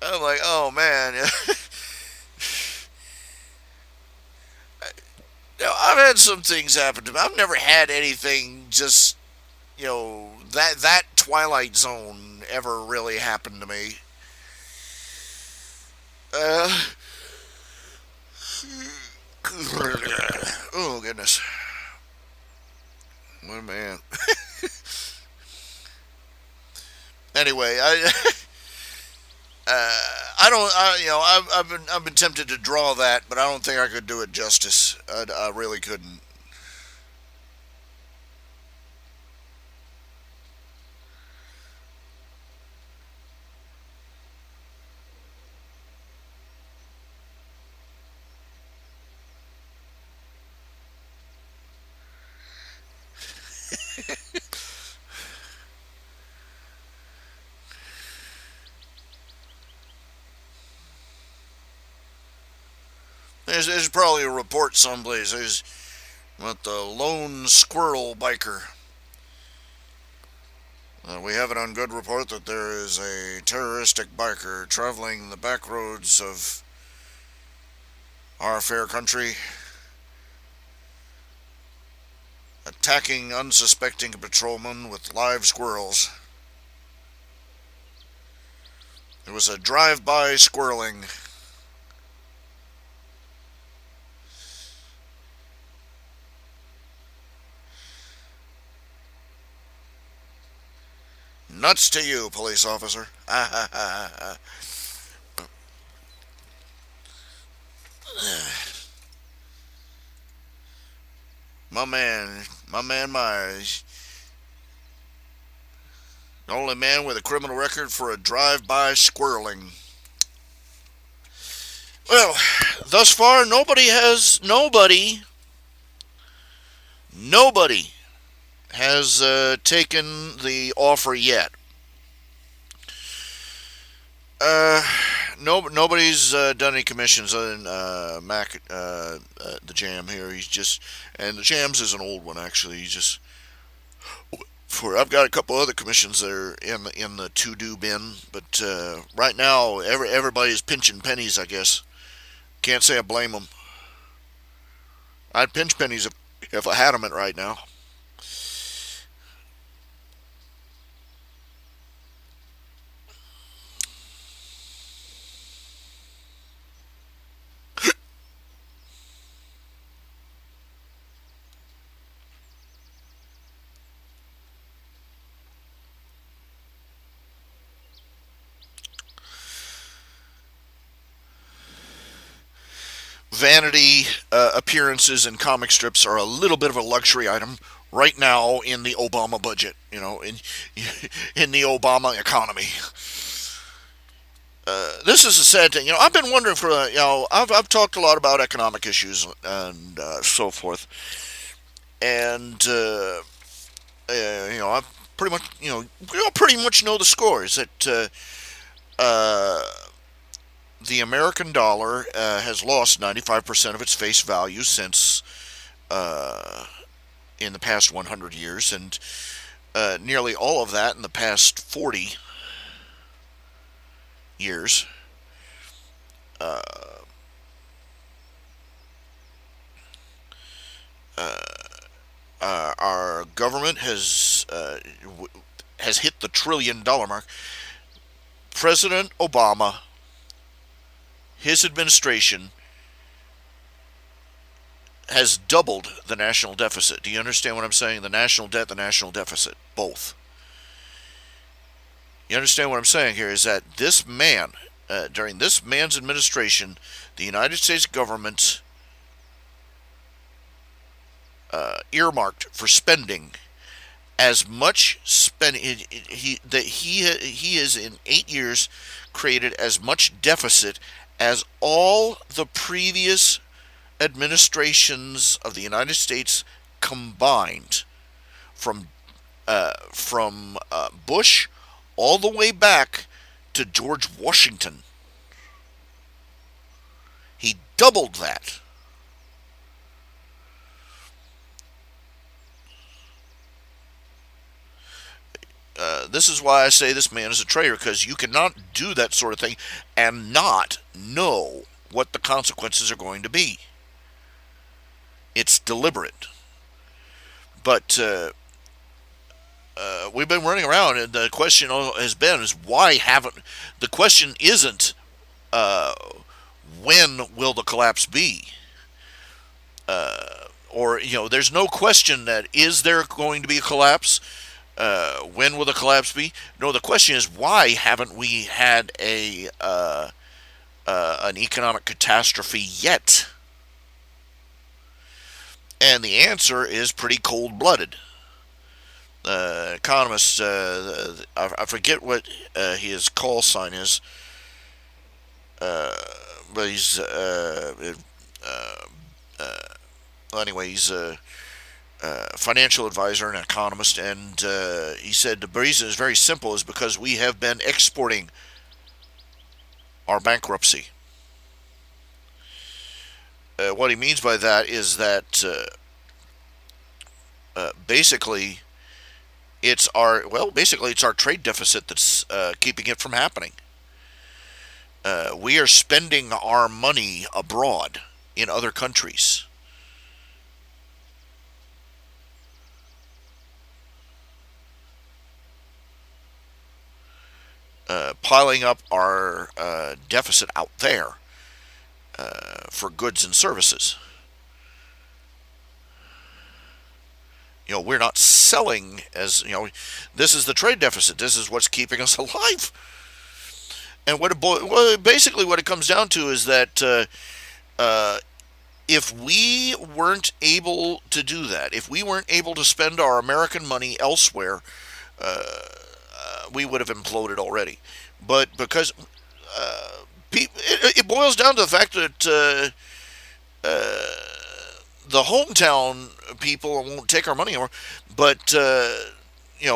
I'm like, oh man. Now, I've had some things happen to me. I've never had anything just, that Twilight Zone ever really happened to me. Oh, goodness. What a man. Anyway, I've been tempted to draw that, but I don't think I could do it justice. I really couldn't. There's probably a report someplace. There's about the lone squirrel biker. We have it on good report that there is a terroristic biker traveling the back roads of our fair country, attacking unsuspecting patrolmen with live squirrels. It was a drive-by squirreling. Nuts to you, police officer. My man Myers. The only man with a criminal record for a drive-by squirreling. Well, thus far, nobody has taken the offer yet. Nobody's done any commissions other than Mac, the Jam here. And the Jam's is an old one actually. I've got a couple other commissions that are in the to-do bin, but right now everybody's pinching pennies, I guess. Can't say I blame them. I'd pinch pennies if I had them right now. Vanity appearances and comic strips are a little bit of a luxury item right now in the Obama budget. In the Obama economy. This is a sad thing. I've been wondering for I've talked a lot about economic issues and so forth, and I pretty much we all pretty much know the scores that uh, the American dollar has lost 95% of its face value since uh, in the past 100 years, and nearly all of that in the past 40 years. Uh, uh, our government has hit the $1 trillion mark. President Obama, his administration, has doubled the national deficit. Do you understand what I'm saying? The national debt, the national deficit, both. You understand what I'm saying here is that this man, during this man's administration, the United States government earmarked for spending as much spend he is in 8 years created as much deficit as all the previous administrations of the United States combined, from Bush all the way back to George Washington. He doubled that. This is why I say this man is a traitor, because you cannot do that sort of thing and not know what the consequences are going to be. It's deliberate. But we've been running around, and the question has been is why haven't the question isn't uh, when will the collapse be, or there's no question that is there going to be a collapse. When will the collapse be? No, the question is why haven't we had an economic catastrophe yet? And the answer is pretty cold blooded. Economist, I forget what his call sign is, uh, but he's well, anyway, he's a financial advisor and economist, and he said the reason is very simple: is because we have been exporting our bankruptcy. What he means by that is that basically it's our trade deficit that's keeping it from happening. We are spending our money abroad in other countries, piling up our deficit out there for goods and services. We're not selling this is the trade deficit. This is what's keeping us alive. And basically what it comes down to is that uh, if we weren't able to do that, if we weren't able to spend our American money elsewhere, uh, we would have imploded already. But because it boils down to the fact that the hometown people won't take our money anymore, but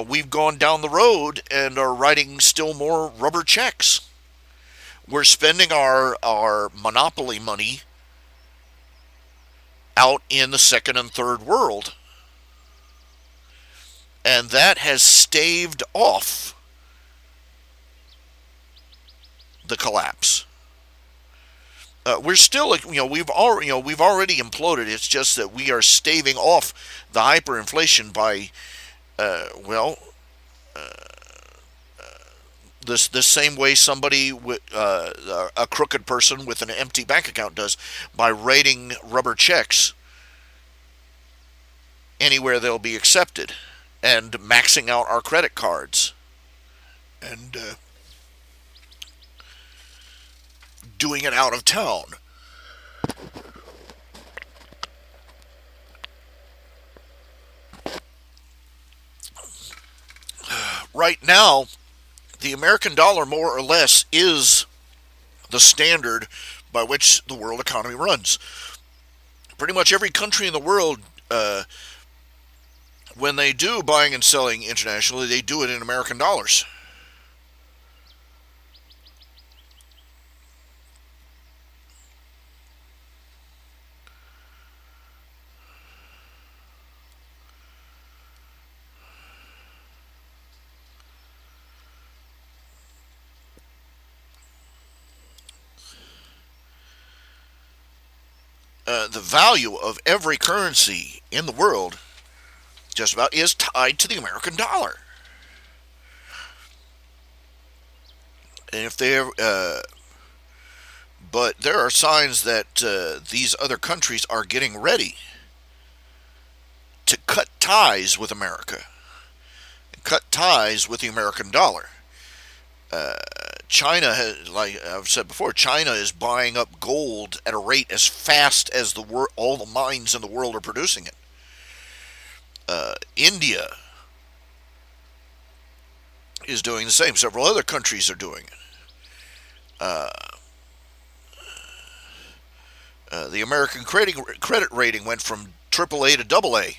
we've gone down the road and are writing still more rubber checks. We're spending our monopoly money out in the second and third world, and that has staved off the collapse. We're still, we've already imploded. It's just that we are staving off the hyperinflation by, well, this same way somebody with a crooked person with an empty bank account does, by writing rubber checks anywhere they'll be accepted and maxing out our credit cards and doing it out of town. Right now, the American dollar more or less is the standard by which the world economy runs. Pretty much every country in the world, when they do buying and selling internationally, they do it in American dollars. The value of every currency in the world just about is tied to the American dollar. And if they, but there are signs that these other countries are getting ready to cut ties with America, cut ties with the American dollar. Uh, China has, like I've said before, China is buying up gold at a rate as fast as all the mines in the world are producing it. India is doing the same. Several other countries are doing it. Uh, the American credit rating went from AAA to AA.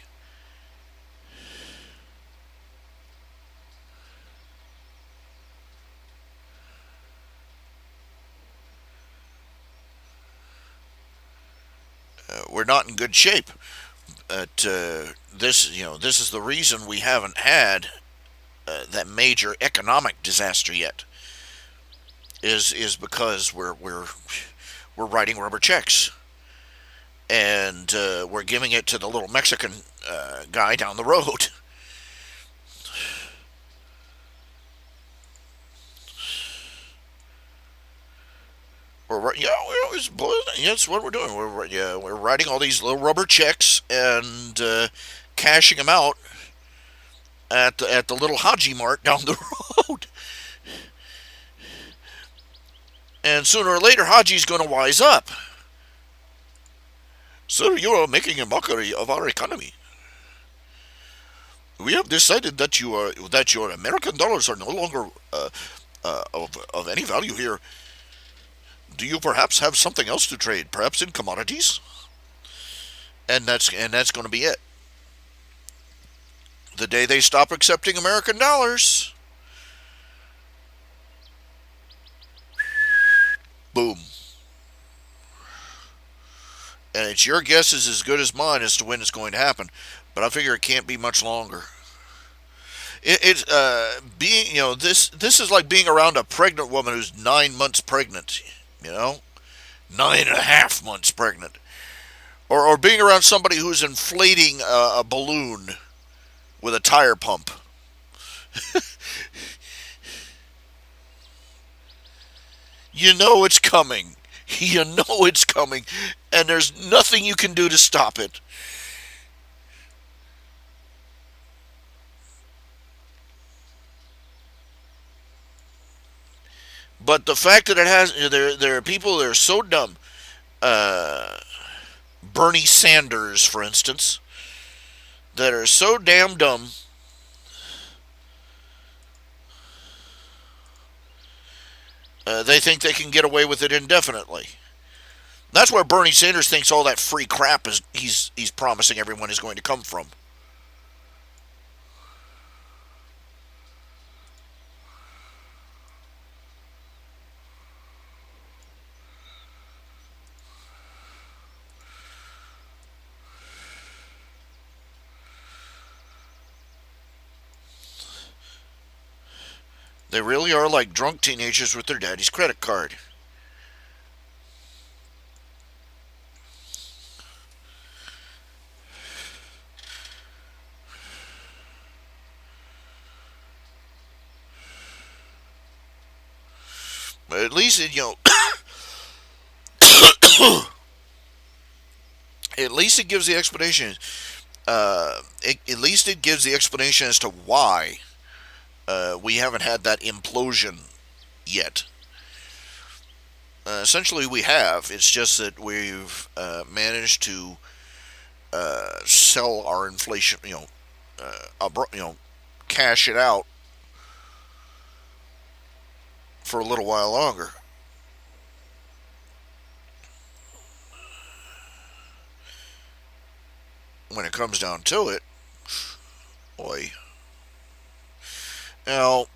We're not in good shape. But this is the reason we haven't had that major economic disaster yet. Is because we're writing rubber checks, and we're giving it to the little Mexican guy down the road. That's what we're doing. We're writing all these little rubber checks and cashing them out at the little Haji Mart down the road. And sooner or later, Haji's going to wise up. Sir, you are making a mockery of our economy. We have decided that your American dollars are no longer of any value here. Do you perhaps have something else to trade? Perhaps in commodities? And that's going to be it. The day they stop accepting American dollars, boom. And it's your guess is as good as mine as to when it's going to happen. But I figure it can't be much longer. It's being this is like being around a pregnant woman who's 9 months pregnant. You know, 9.5 months pregnant, or being around somebody who's inflating a balloon with a tire pump. You know it's coming. You know it's coming, and there's nothing you can do to stop it. But the fact that it has, there are people that are so dumb. Uh, Bernie Sanders, for instance, that are so damn dumb. They think they can get away with it indefinitely. That's where Bernie Sanders thinks all that free crap is he's promising everyone is going to come from. They really are like drunk teenagers with their daddy's credit card. At least at least it gives the explanation. At least it gives the explanation as to why we haven't had that implosion yet. Essentially, we have. It's just that we've managed to sell our inflation. Cash it out for a little while longer. When it comes down to it, boy. Now,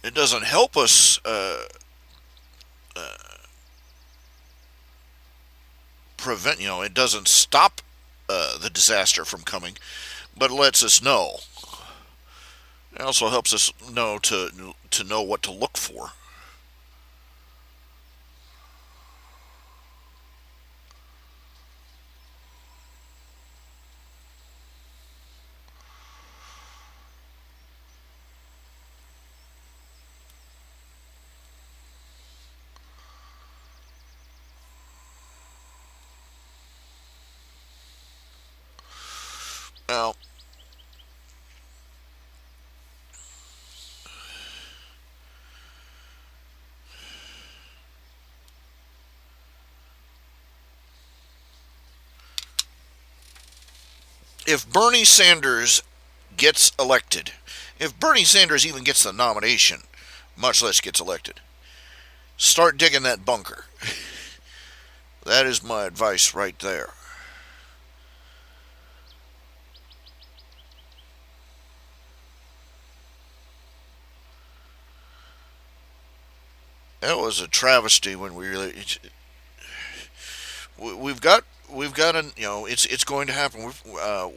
it doesn't help us prevent. It doesn't stop the disaster from coming, but it lets us know. It also helps us know to know what to look for. Now, if Bernie Sanders gets elected, if Bernie Sanders even gets the nomination, much less gets elected, start digging that bunker. That is my advice right there. That was a travesty when we really. We've got an it's going to happen. Uh,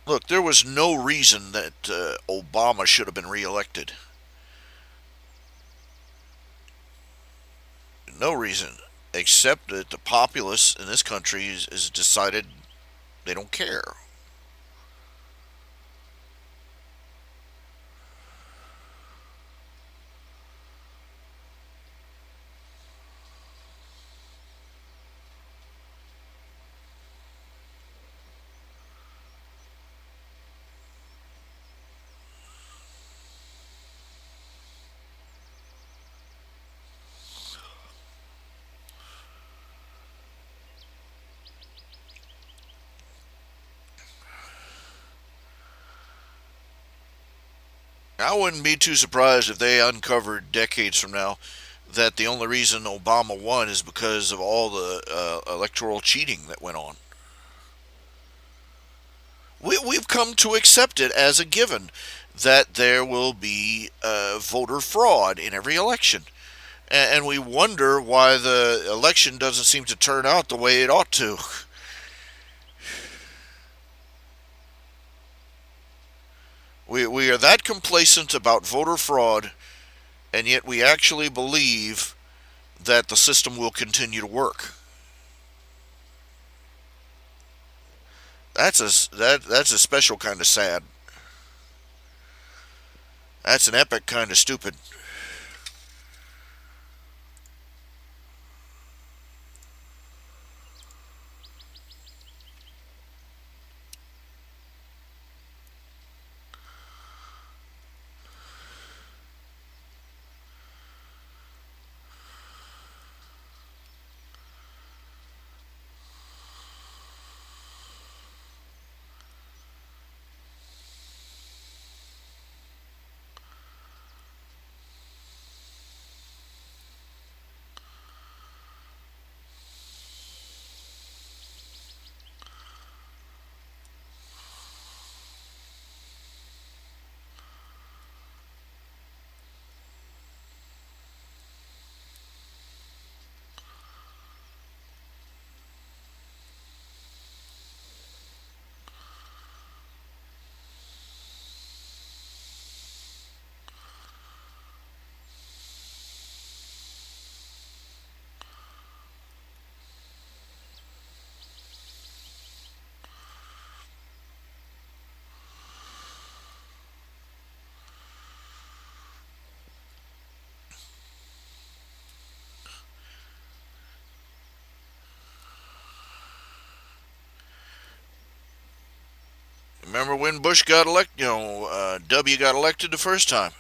Look, there was no reason that Obama should have been reelected. No reason, except that the populace in this country is decided they don't care. I wouldn't be too surprised if they uncovered decades from now that the only reason Obama won is because of all the electoral cheating that went on. We've come to accept it as a given that there will be voter fraud in every election. And we wonder why the election doesn't seem to turn out the way it ought to. We are that complacent about voter fraud, and yet we actually believe that the system will continue to work. That's a special kind of sad. That's an epic kind of stupid. Remember when Bush got elected? W got elected the first time.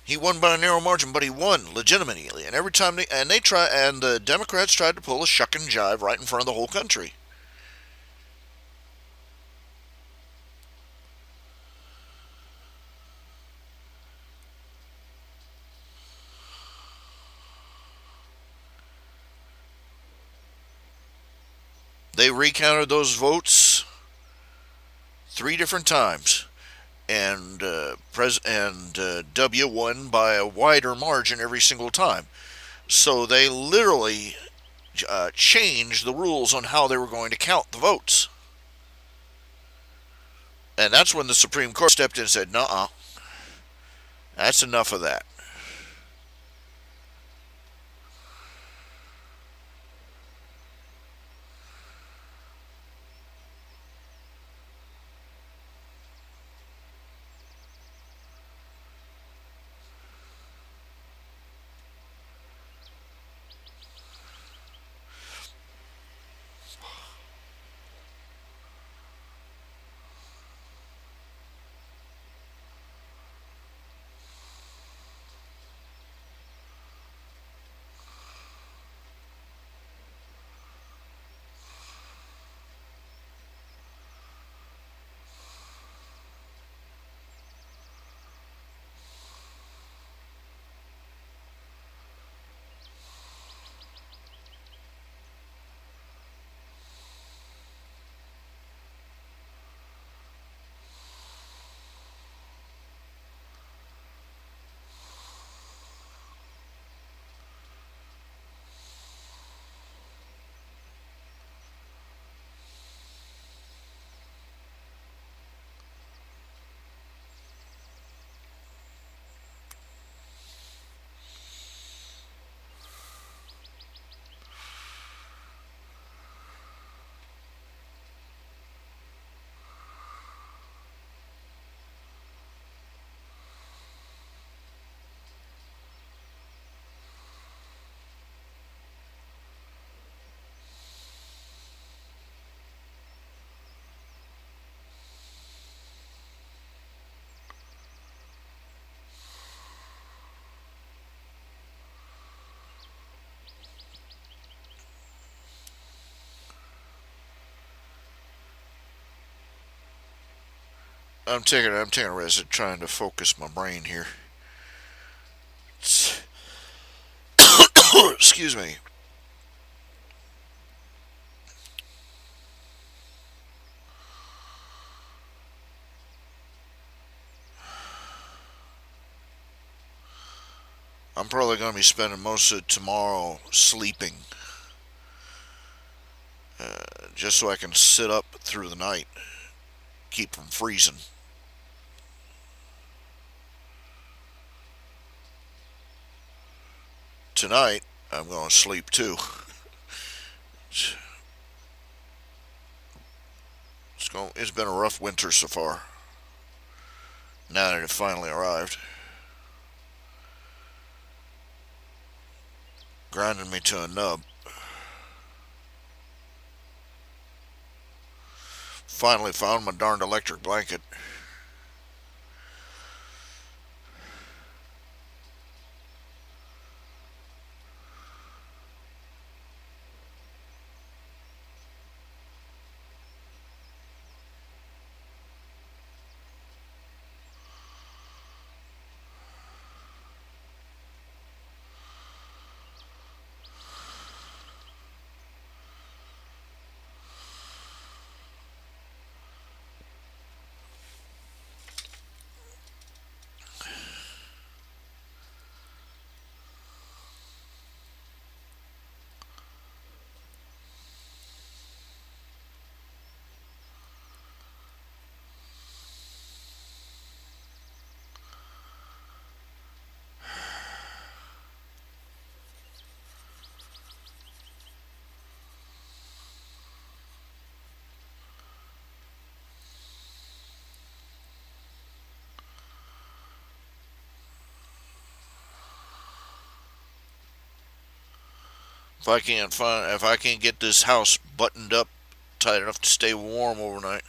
He won by a narrow margin, but he won legitimately. And every time the Democrats tried to pull a shuck and jive right in front of the whole country. They recounted those votes 3 different times, and W won by a wider margin every single time. So they literally changed the rules on how they were going to count the votes. And that's when the Supreme Court stepped in and said, "Nuh-uh, that's enough of that." I'm taking a rest, trying to focus my brain here. Excuse me. I'm probably going to be spending most of tomorrow sleeping, just so I can sit up through the night, keep from freezing. Tonight, I'm going to sleep too. It's been a rough winter so far. Now that it finally arrived, grinding me to a nub. Finally found my darned electric blanket. If I can't get this house buttoned up tight enough to stay warm overnight.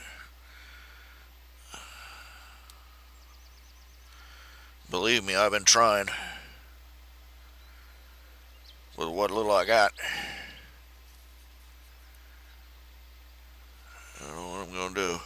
Believe me, I've been trying with what little I got. I don't know what I'm going to do.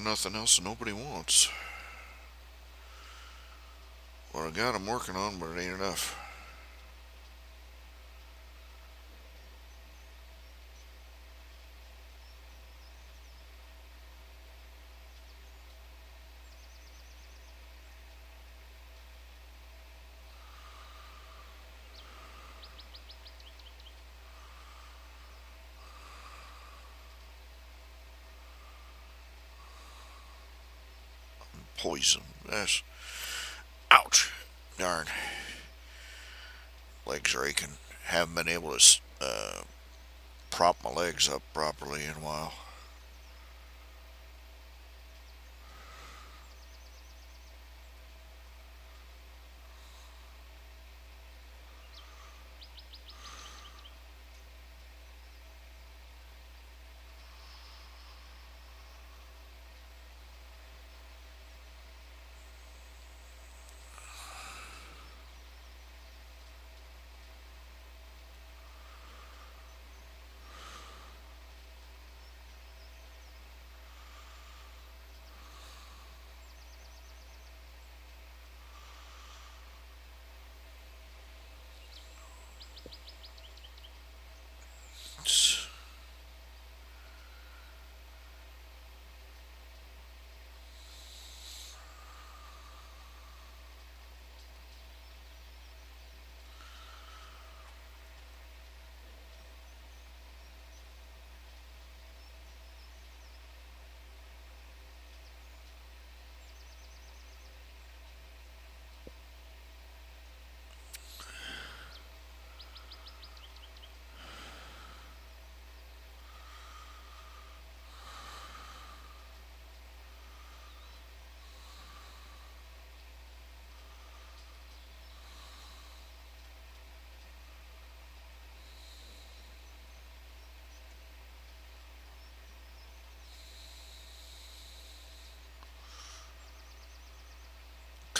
nothing else that nobody wants. Well, I got 'em working on, but it ain't enough. Poison. That's ouch. Darn. Legs are aching. Haven't been able to prop my legs up properly in a while. It's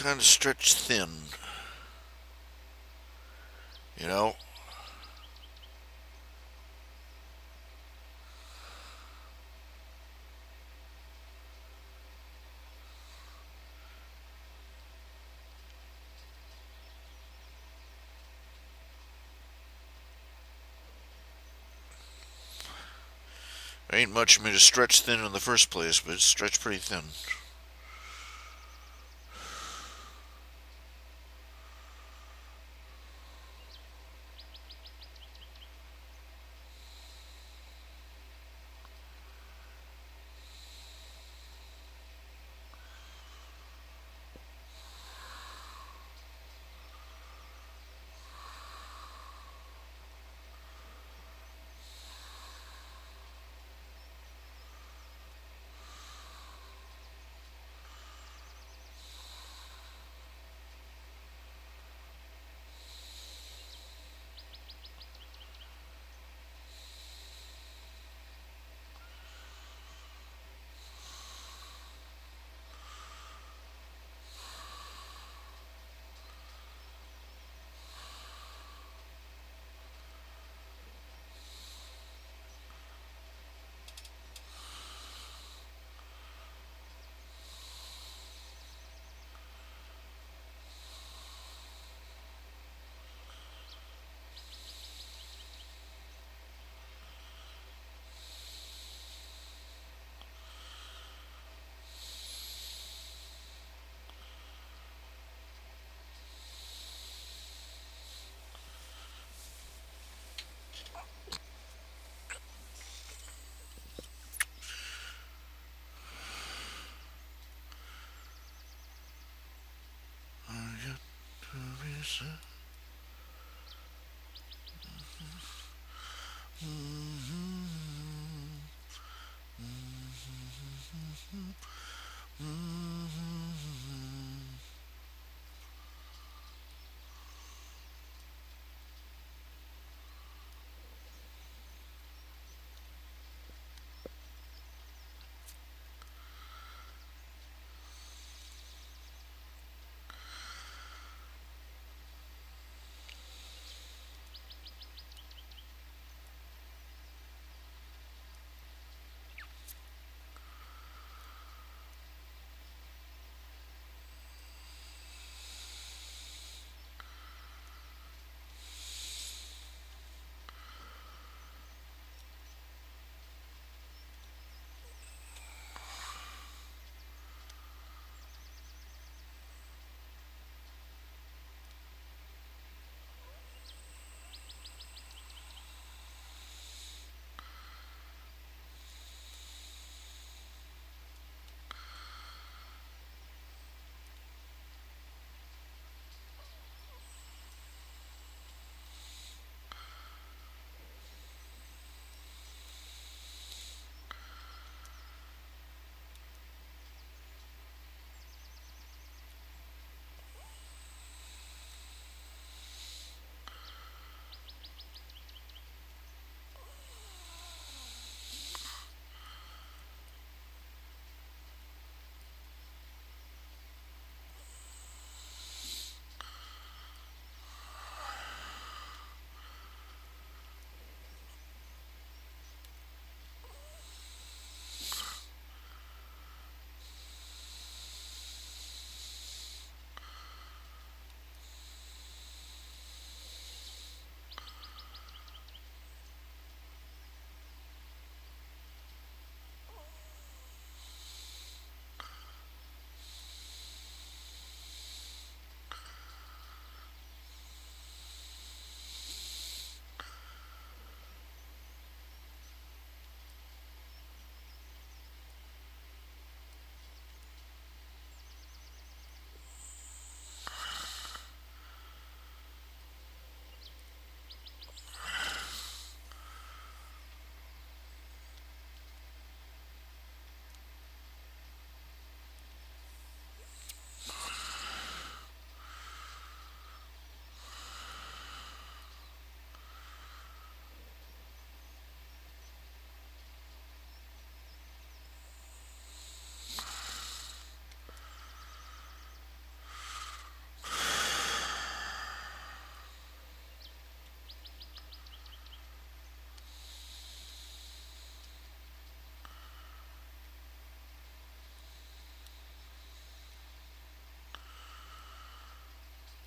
kind of stretched thin, you know. Ain't much of me to stretch thin in the first place, but it's stretched pretty thin.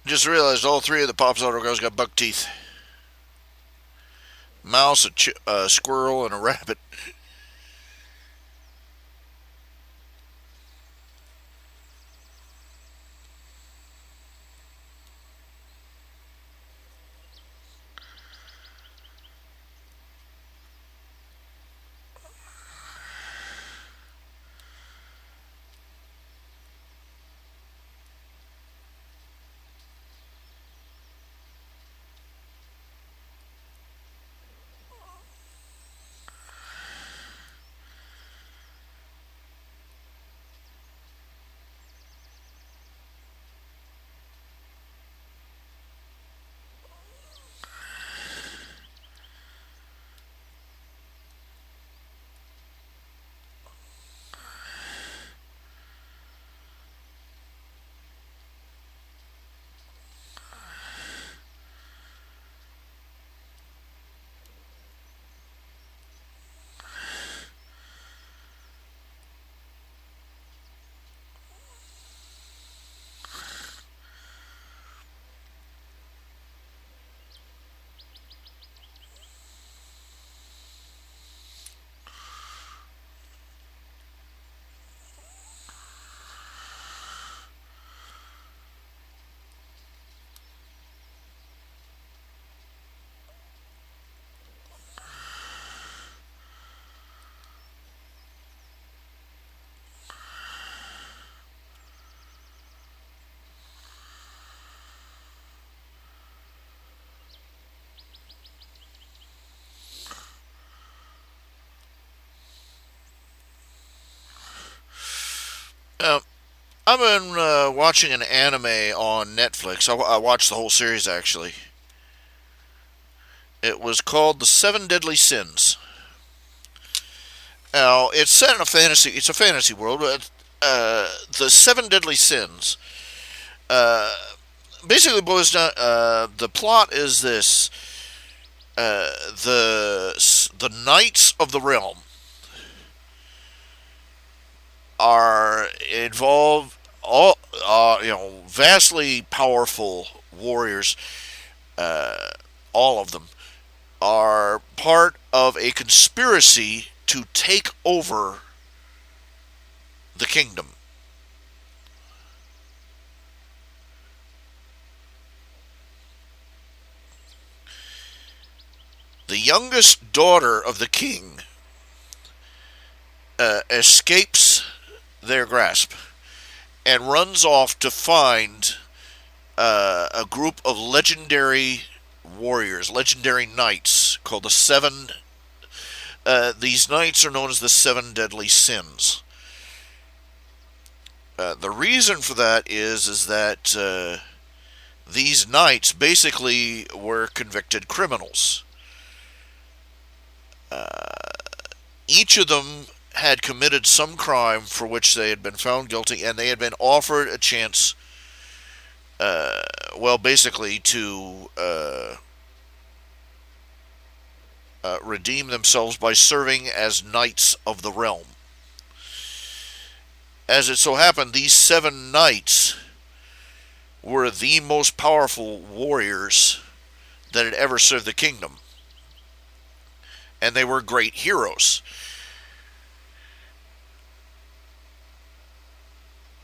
Just realized all three of the Pop Soda girls got buck teeth. Mouse, a squirrel, and a rabbit. Uh, I've been watching an anime on Netflix. I watched the whole series actually. It was called The Seven Deadly Sins. Now it's set in a fantasy. It's a fantasy world. But, the Seven Deadly Sins. Uh, Basically boils down. The plot is this: the knights of the realm are involved. All vastly powerful warriors. Uh, all of them are part of a conspiracy to take over the kingdom. The youngest daughter of the king escapes their grasp and runs off to find a group of legendary warriors, legendary knights called the Seven. These knights are known as the Seven Deadly Sins. The reason for that is that these knights basically were convicted criminals. Each of them had committed some crime for which they had been found guilty, and they had been offered a chance, basically to redeem themselves by serving as knights of the realm. As it so happened, these seven knights were the most powerful warriors that had ever served the kingdom, and they were great heroes.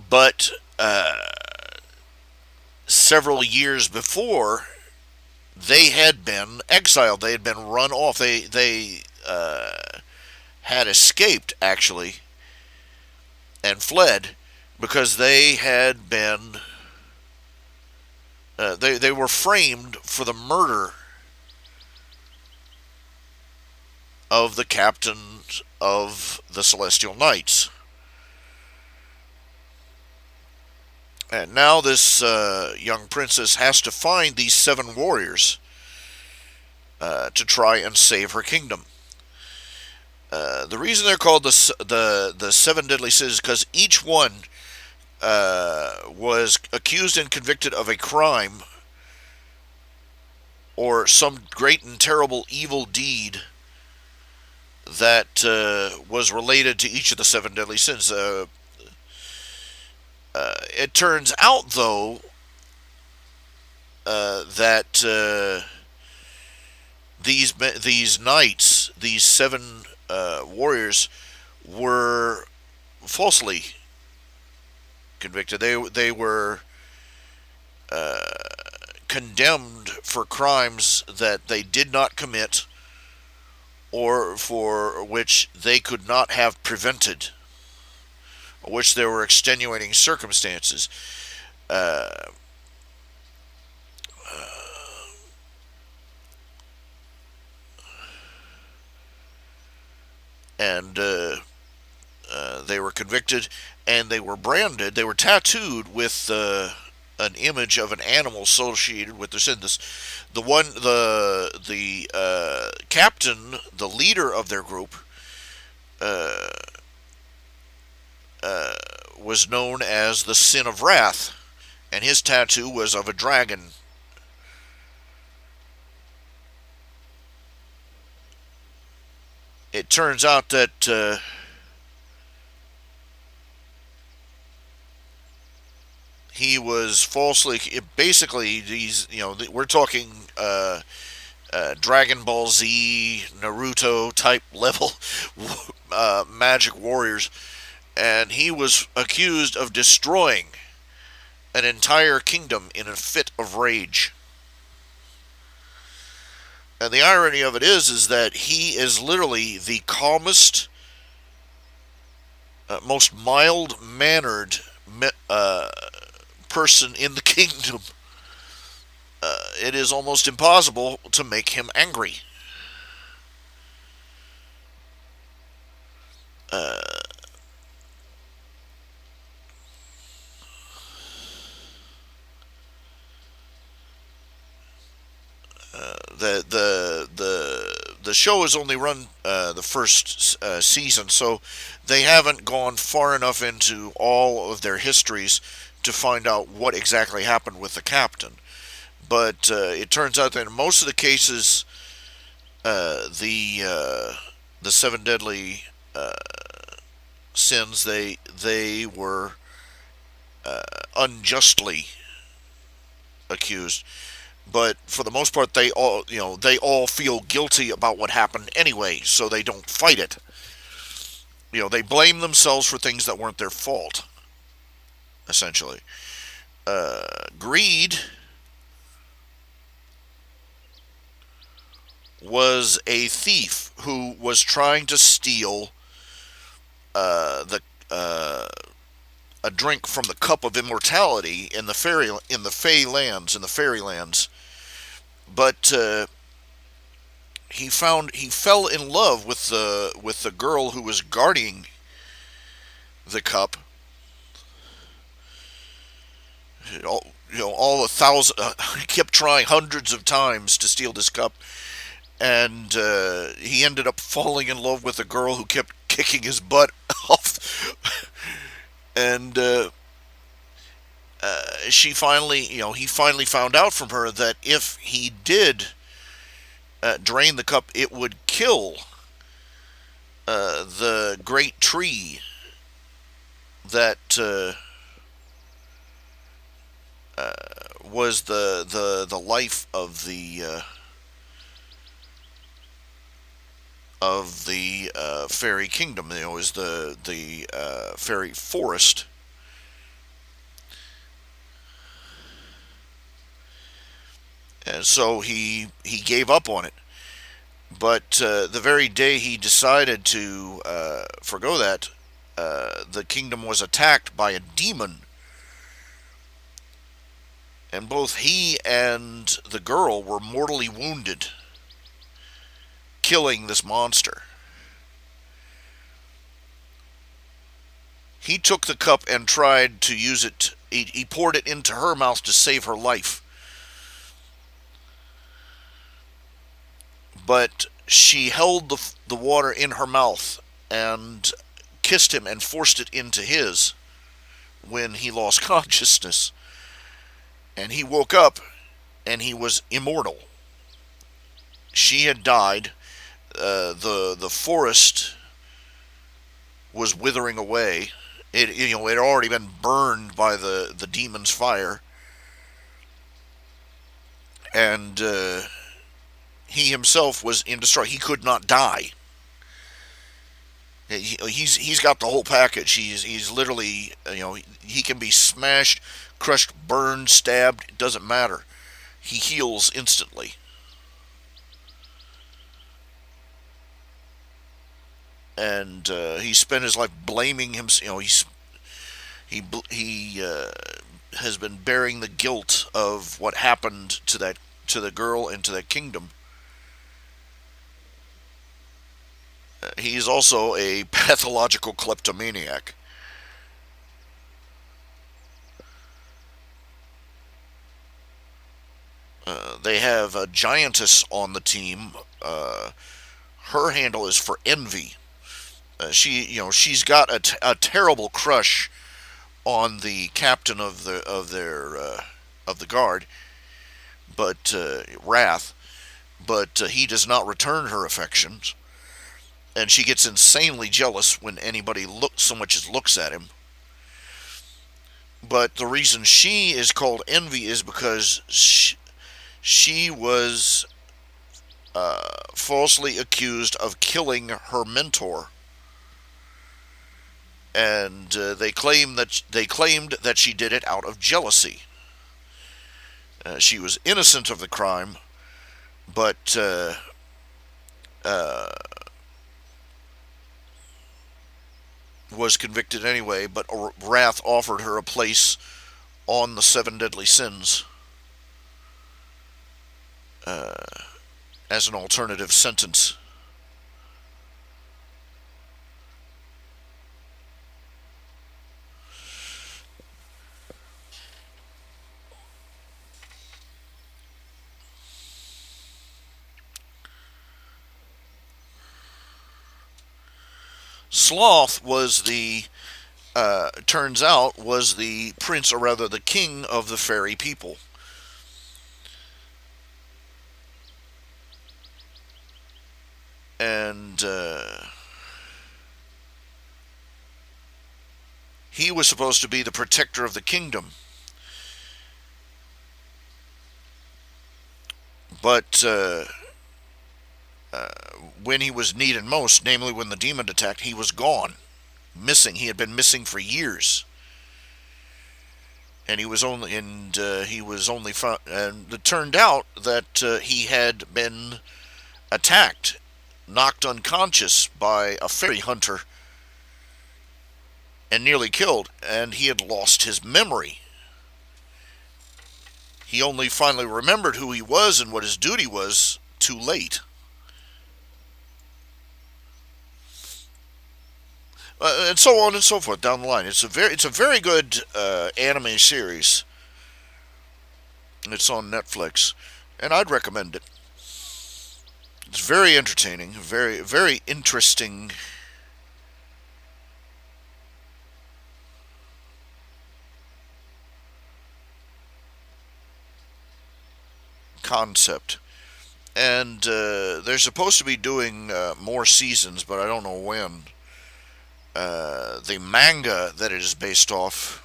But several years before, they had been exiled. They had been run off. They had escaped actually and fled because they had been they were framed for the murder of the captain of the Celestial Knights. And now this young princess has to find these seven warriors to try and save her kingdom. The reason they're called the Seven Deadly Sins is because each one was accused and convicted of a crime or some great and terrible evil deed that was related to each of the seven deadly sins. It turns out, though, that these knights, these seven warriors, were falsely convicted. They were condemned for crimes that they did not commit or for which they could not have prevented, or which there were extenuating circumstances. Uh, and They were convicted, and they were branded. They were tattooed with an image of an animal associated with their sin. The captain, the leader of their group, uh, uh, was known as the Sin of Wrath, and his tattoo was of a dragon. It turns out that he was falsely, basically, these, we're talking Dragon Ball Z, Naruto type level magic warriors, and he was accused of destroying an entire kingdom in a fit of rage. And the irony of it is that he is literally the calmest, most mild mannered person in the kingdom. It is almost impossible to make him angry. Uh, the show has only run the first season, so they haven't gone far enough into all of their histories to find out what exactly happened with the captain. But it turns out that in most of the cases, the seven deadly sins, they were unjustly accused. But for the most part, they all feel guilty about what happened anyway, so they don't fight it. They blame themselves for things that weren't their fault, essentially. Greed was a thief who was trying to steal the a drink from the cup of immortality in the fairylands. But he fell in love with the girl who was guarding the cup. All a thousand. He kept trying hundreds of times to steal this cup, and he ended up falling in love with a girl who kept kicking his butt off. And he finally found out from her that if he did drain the cup, it would kill the great tree that was the life of the fairy kingdom. Is the fairy forest. And so he gave up on it. But the very day he decided to forgo that, the kingdom was attacked by a demon. And both he and the girl were mortally wounded, killing this monster. He took the cup and tried to use it. He poured it into her mouth to save her life. But she held the water in her mouth and kissed him and forced it into his when he lost consciousness. And he woke up and he was immortal. She had died. The forest was withering away. It had already been burned by the demon's fire. and he himself was indestructible. He could not die. He's got the whole package. He's literally, he can be smashed, crushed, burned, stabbed. It doesn't matter. He heals instantly. And he spent his life blaming himself. He has been bearing the guilt of what happened to the girl and to that kingdom. He's also a pathological kleptomaniac. They have a giantess on the team. Her handle is for envy. She's got a terrible crush on the captain of the guard, but Wrath. But he does not return her affections, and she gets insanely jealous when anybody so much as looks at him. But the reason she is called Envy is because she was falsely accused of killing her mentor, and they claimed that she did it out of jealousy. She was innocent of the crime, but uh, was convicted anyway. But Wrath offered her a place on the seven deadly sins as an alternative sentence. Sloth was turns out, was the prince, or rather the king of the fairy people. And he was supposed to be the protector of the kingdom. But when he was needed most, namely when the demon attacked, he was gone, missing. He had been missing for years, and he was only found. And it turned out that he had been attacked, knocked unconscious by a fairy hunter, and nearly killed. And he had lost his memory. He only finally remembered who he was and what his duty was too late. And so on and so forth down the line. It's a very good anime series. It's on Netflix, and I'd recommend it. It's very entertaining, very interesting concept. And they're supposed to be doing more seasons, but I don't know when. The manga that it is based off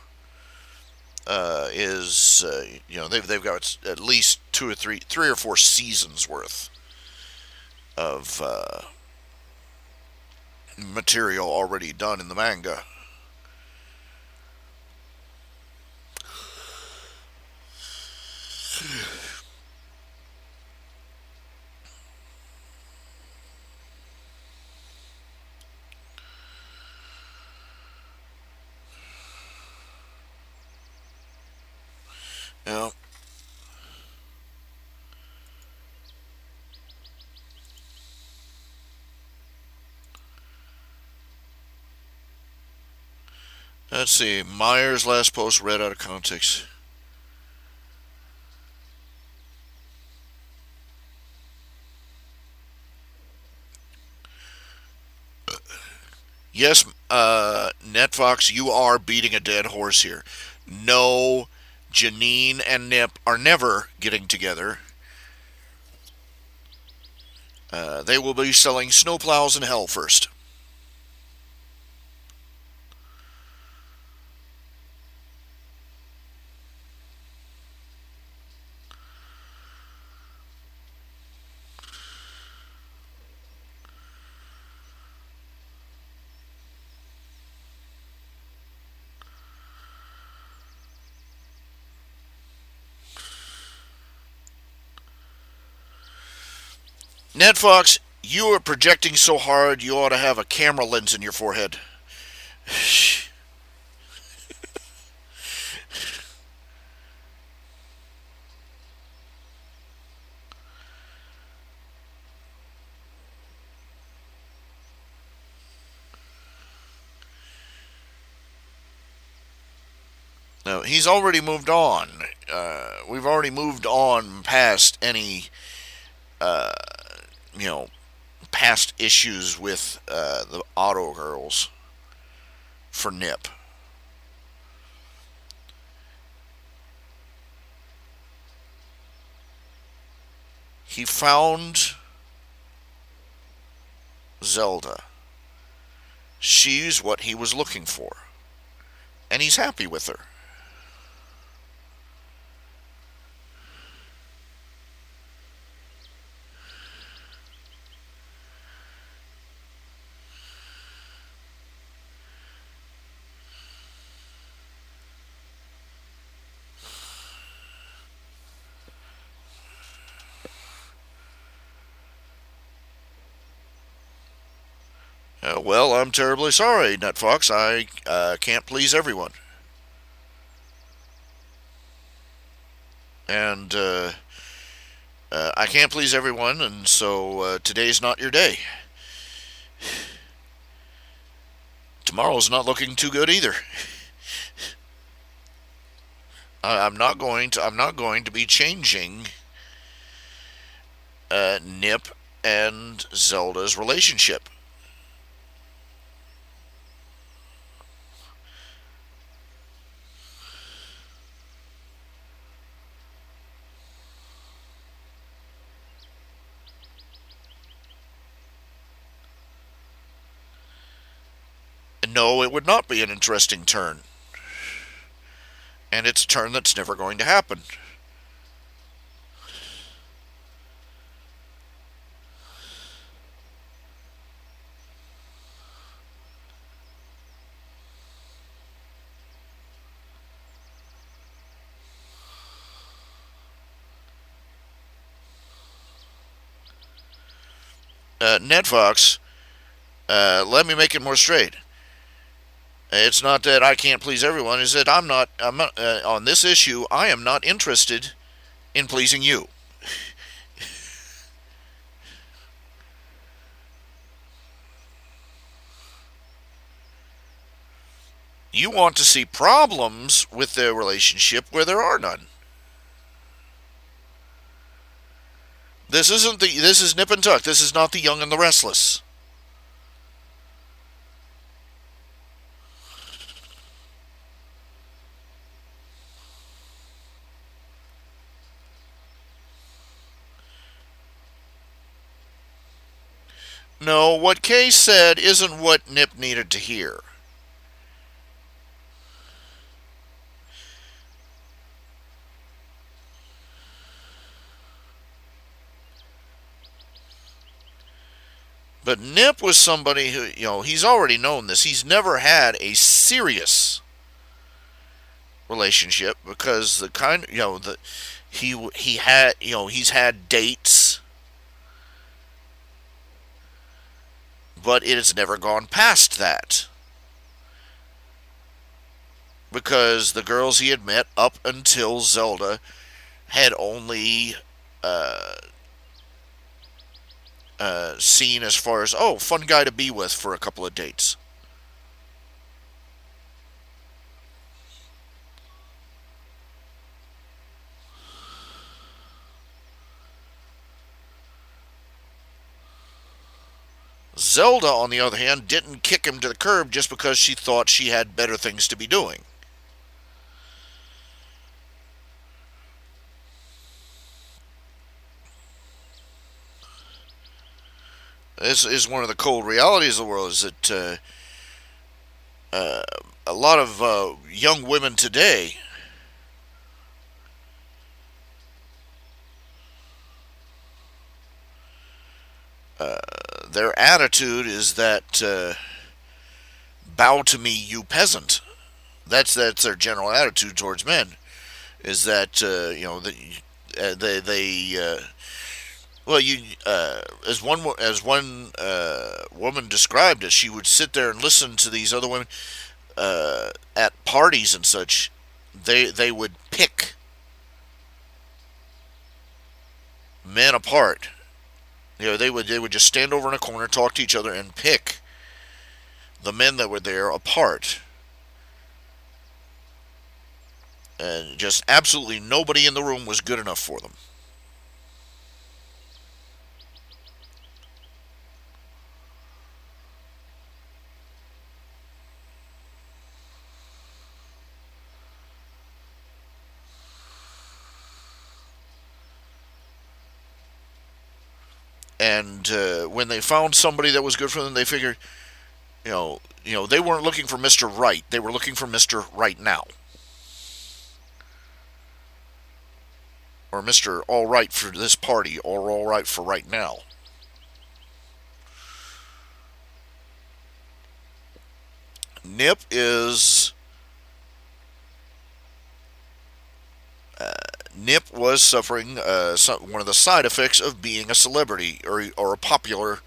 is they've got at least three or four seasons worth of material already done in the manga. Yeah. Let's see. Meyer's last post read out of context. Yes, Netfox, you are beating a dead horse here. No, Janine and Nip are never getting together. They will be selling snowplows in hell first. Ned Fox, you are projecting so hard you ought to have a camera lens in your forehead. No, he's already moved on. We've already moved on past any, uh, you know, past issues with the auto girls for Nip. He found Zelda. She's what he was looking for, and he's happy with her. Well, I'm terribly sorry, Nut Fox. I can't please everyone. And I can't please everyone, and so today's not your day. Tomorrow's not looking too good either. I'm not going to. I'm not going to be changing Nip and Zelda's relationship. No, it would not be an interesting turn, and it's a turn that's never going to happen. Ned Fox, let me make it more straight. It's not that I can't please everyone. It's that I'm not. I'm not on this issue. I am not interested in pleasing you. You want to see problems with the relationship where there are none. This isn't the. This is Nip and Tuck. This is not the Young and the Restless. No, what Kay said isn't what Nip needed to hear. But Nip was somebody who, he's already known this. He's never had a serious relationship because the kind, the he had, he's had dates, but it has never gone past that because the girls he had met up until Zelda had only uh, seen as far as, oh, fun guy to be with for a couple of dates. Zelda, on the other hand, didn't kick him to the curb just because she thought she had better things to be doing. This is one of the cold realities of the world: is that uh, a lot of young women today, their attitude is that bow to me, you peasant. That's their general attitude towards men. Is that they Well, as one woman described it, she would sit there and listen to these other women at parties and such. They would pick men apart. They would just stand over in a corner, talk to each other, and pick the men that were there apart. And just absolutely nobody in the room was good enough for them. And when they found somebody that was good for them, they figured, they weren't looking for Mr. Right. They were looking for Mr. Right now, or Mr. All Right for this party, or All Right for right now. Nip is Nip was suffering one of the side effects of being a celebrity or a popular,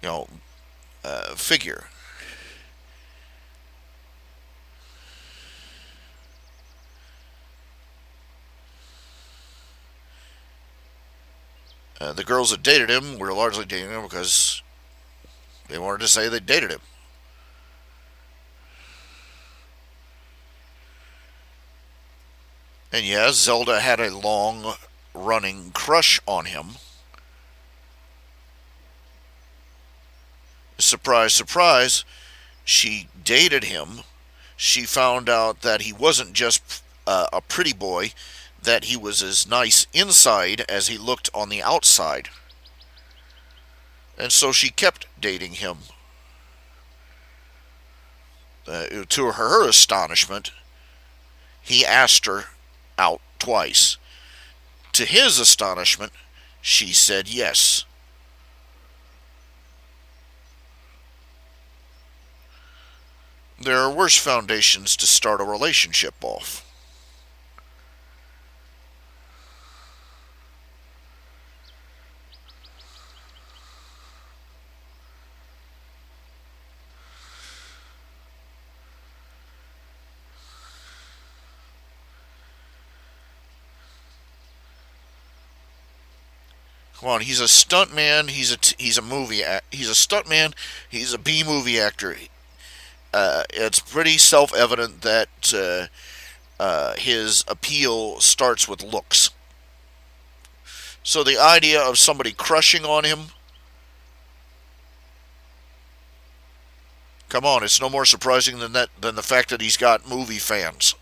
you know, figure. The girls that dated him were largely dating him because they wanted to say they dated him. And yes, Zelda had a long running crush on him. Surprise, surprise, she dated him. She found out that he wasn't just a pretty boy, that he was as nice inside as he looked on the outside. And so she kept dating him. To her astonishment, he asked her out twice. To his astonishment, she said yes. There are worse foundations to start a relationship off. Come on, he's a stunt man. He's a he's a stunt man. He's a B movie actor. It's pretty self evident that his appeal starts with looks. So the idea of somebody crushing on him, come on, it's no more surprising than the fact that he's got movie fans.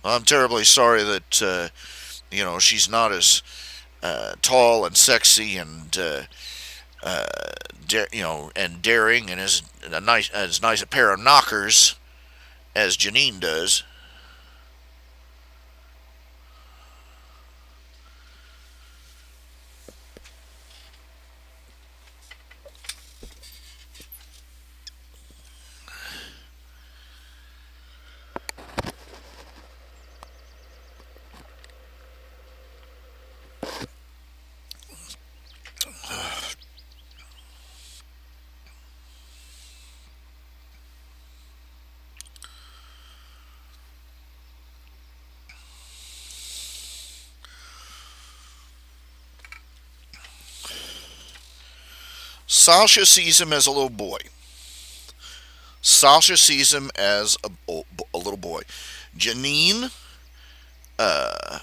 I'm terribly sorry that she's not as tall and sexy and and daring and as nice a pair of knockers as Janine does. Sasha sees him as a little boy. Sasha sees him as a little boy. Janine, uh,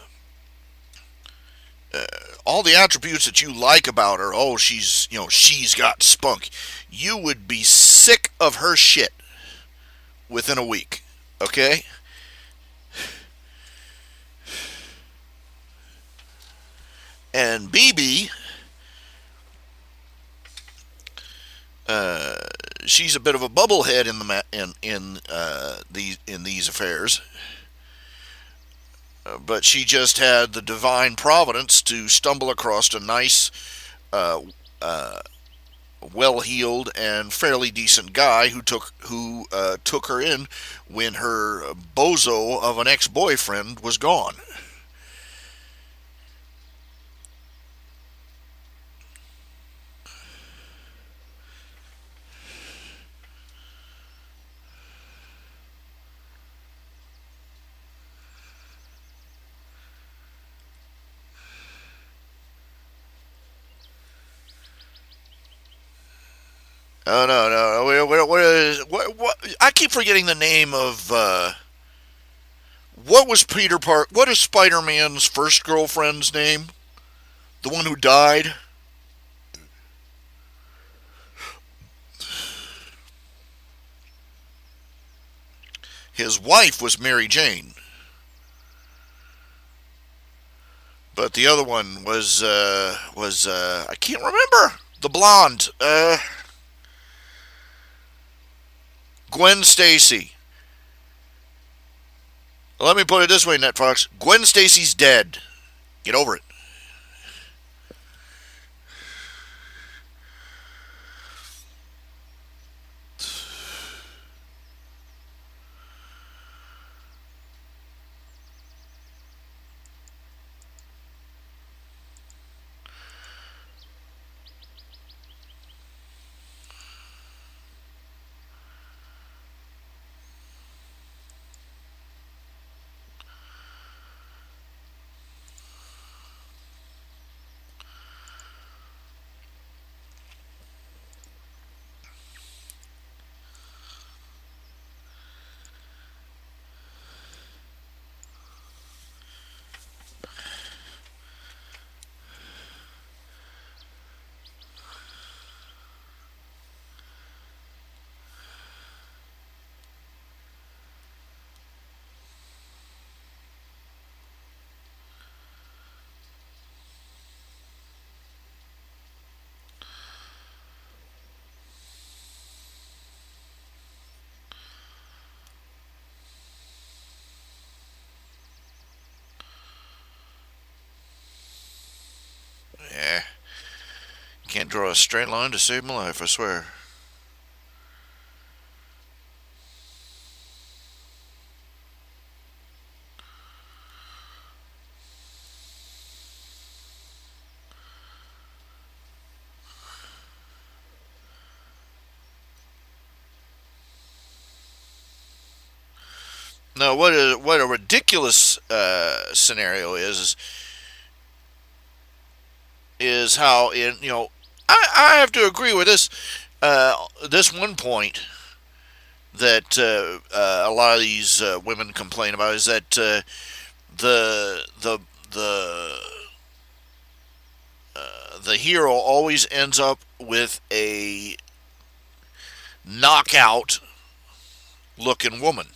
all the attributes that you like about her. Oh, she's got spunk. You would be sick of her shit within a week. Okay. And BB, uh, she's a bit of a bubblehead in these affairs. But she just had the divine providence to stumble across a nice uh, uh, well-heeled and fairly decent guy who took her in when her bozo of an ex-boyfriend was gone. Oh no, no, what? I keep forgetting the name of what was Peter Park? What is Spider-Man's first girlfriend's name? The one who died. His wife was Mary Jane, but the other one was I can't remember the blonde Gwen Stacy. Let me put it this way, Netfox. Gwen Stacy's dead. Get over it. Yeah, can't draw a straight line to save my life. I swear. No, what a ridiculous scenario is how in I have to agree with this one point that a lot of these women complain about is that the the the the hero always ends up with a knockout looking woman.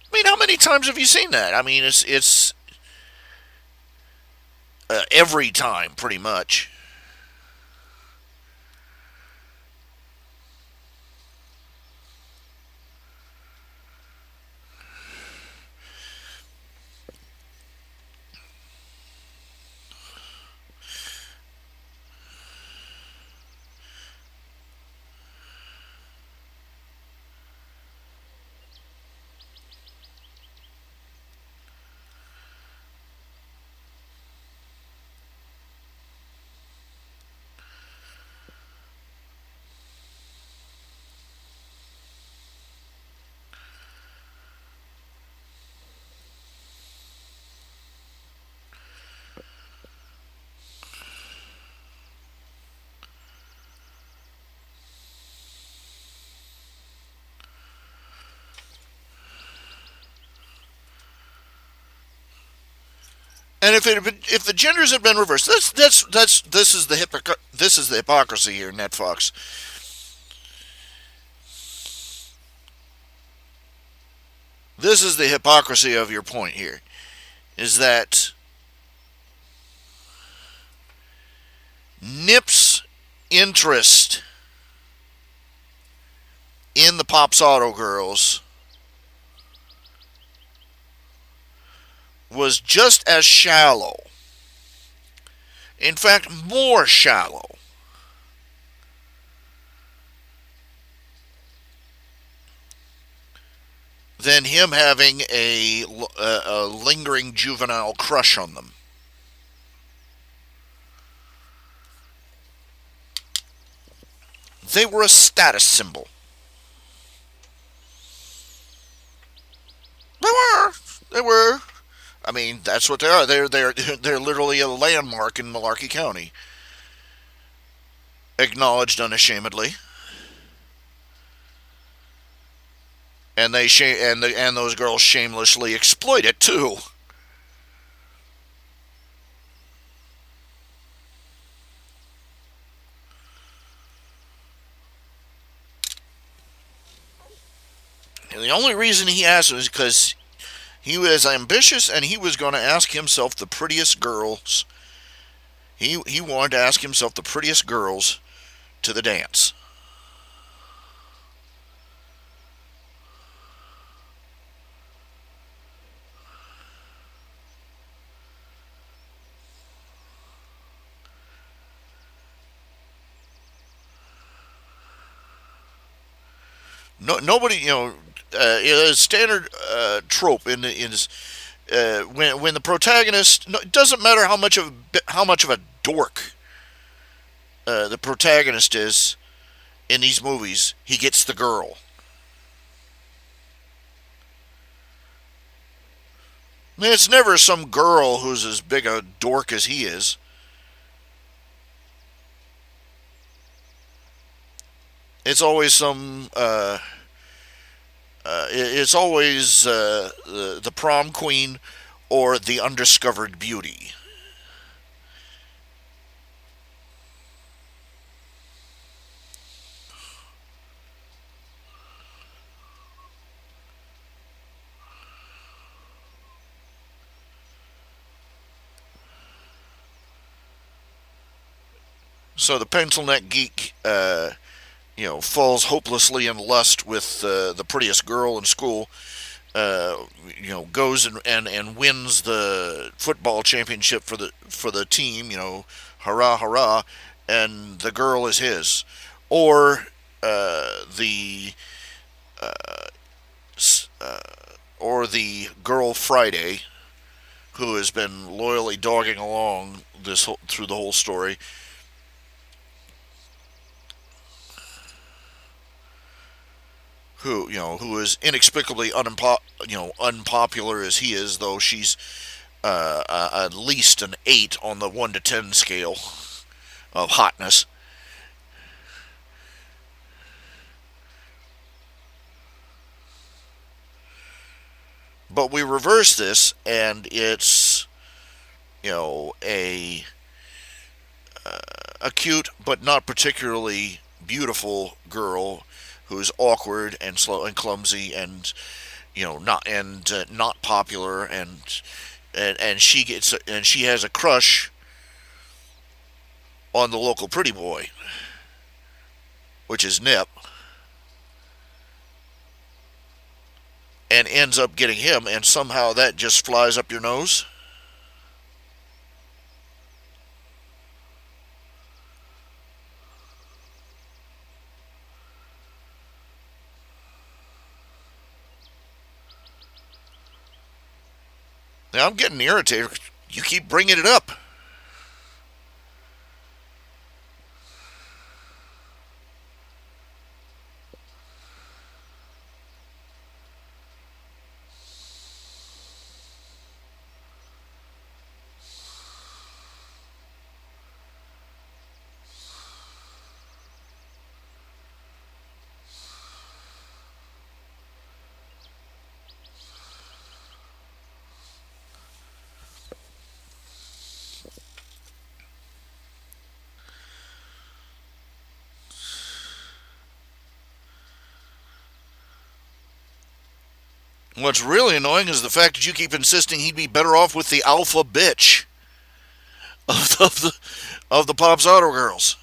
I mean, how many times have you seen that? I mean, it's every time pretty much. And if the genders had been reversed, this is the this is the hypocrisy here, Netfox. This is the hypocrisy of your point here. Is that Nip's interest in the Pops Auto girls was just as shallow. In fact, more shallow than him having a lingering juvenile crush on them. They were a status symbol. They were. They were. I mean, that's what they are. They're literally a landmark in Malarkey County, acknowledged unashamedly, and and those girls shamelessly exploit it too. And the only reason he asked was because he was ambitious and he was going to ask himself the prettiest girls. He wanted to ask himself the prettiest girls to the dance. No, nobody, a standard trope in when the protagonist. No, it doesn't matter how much of a dork the protagonist is in these movies. He gets the girl. I mean, it's never some girl who's as big a dork as he is. It's always some. It's always the prom queen or the undiscovered beauty. So the pencil neck geek, falls hopelessly in lust with the prettiest girl in school. Goes and wins the football championship for the team. Hurrah, hurrah! And the girl is his, or the uh, or the girl Friday, who has been loyally dogging along through the whole story, who is inexplicably unpopular as he is, though she's at least an 8 on the 1 to 10 scale of hotness. But we reverse this, and it's a cute but not particularly beautiful girl who's awkward and slow and clumsy and not popular, and she has a crush on the local pretty boy, which is Nip, and ends up getting him, and somehow that just flies up your nose. Now I'm getting irritated. You keep bringing it up. What's really annoying is the fact that you keep insisting he'd be better off with the alpha bitch of the Pops Auto Girls.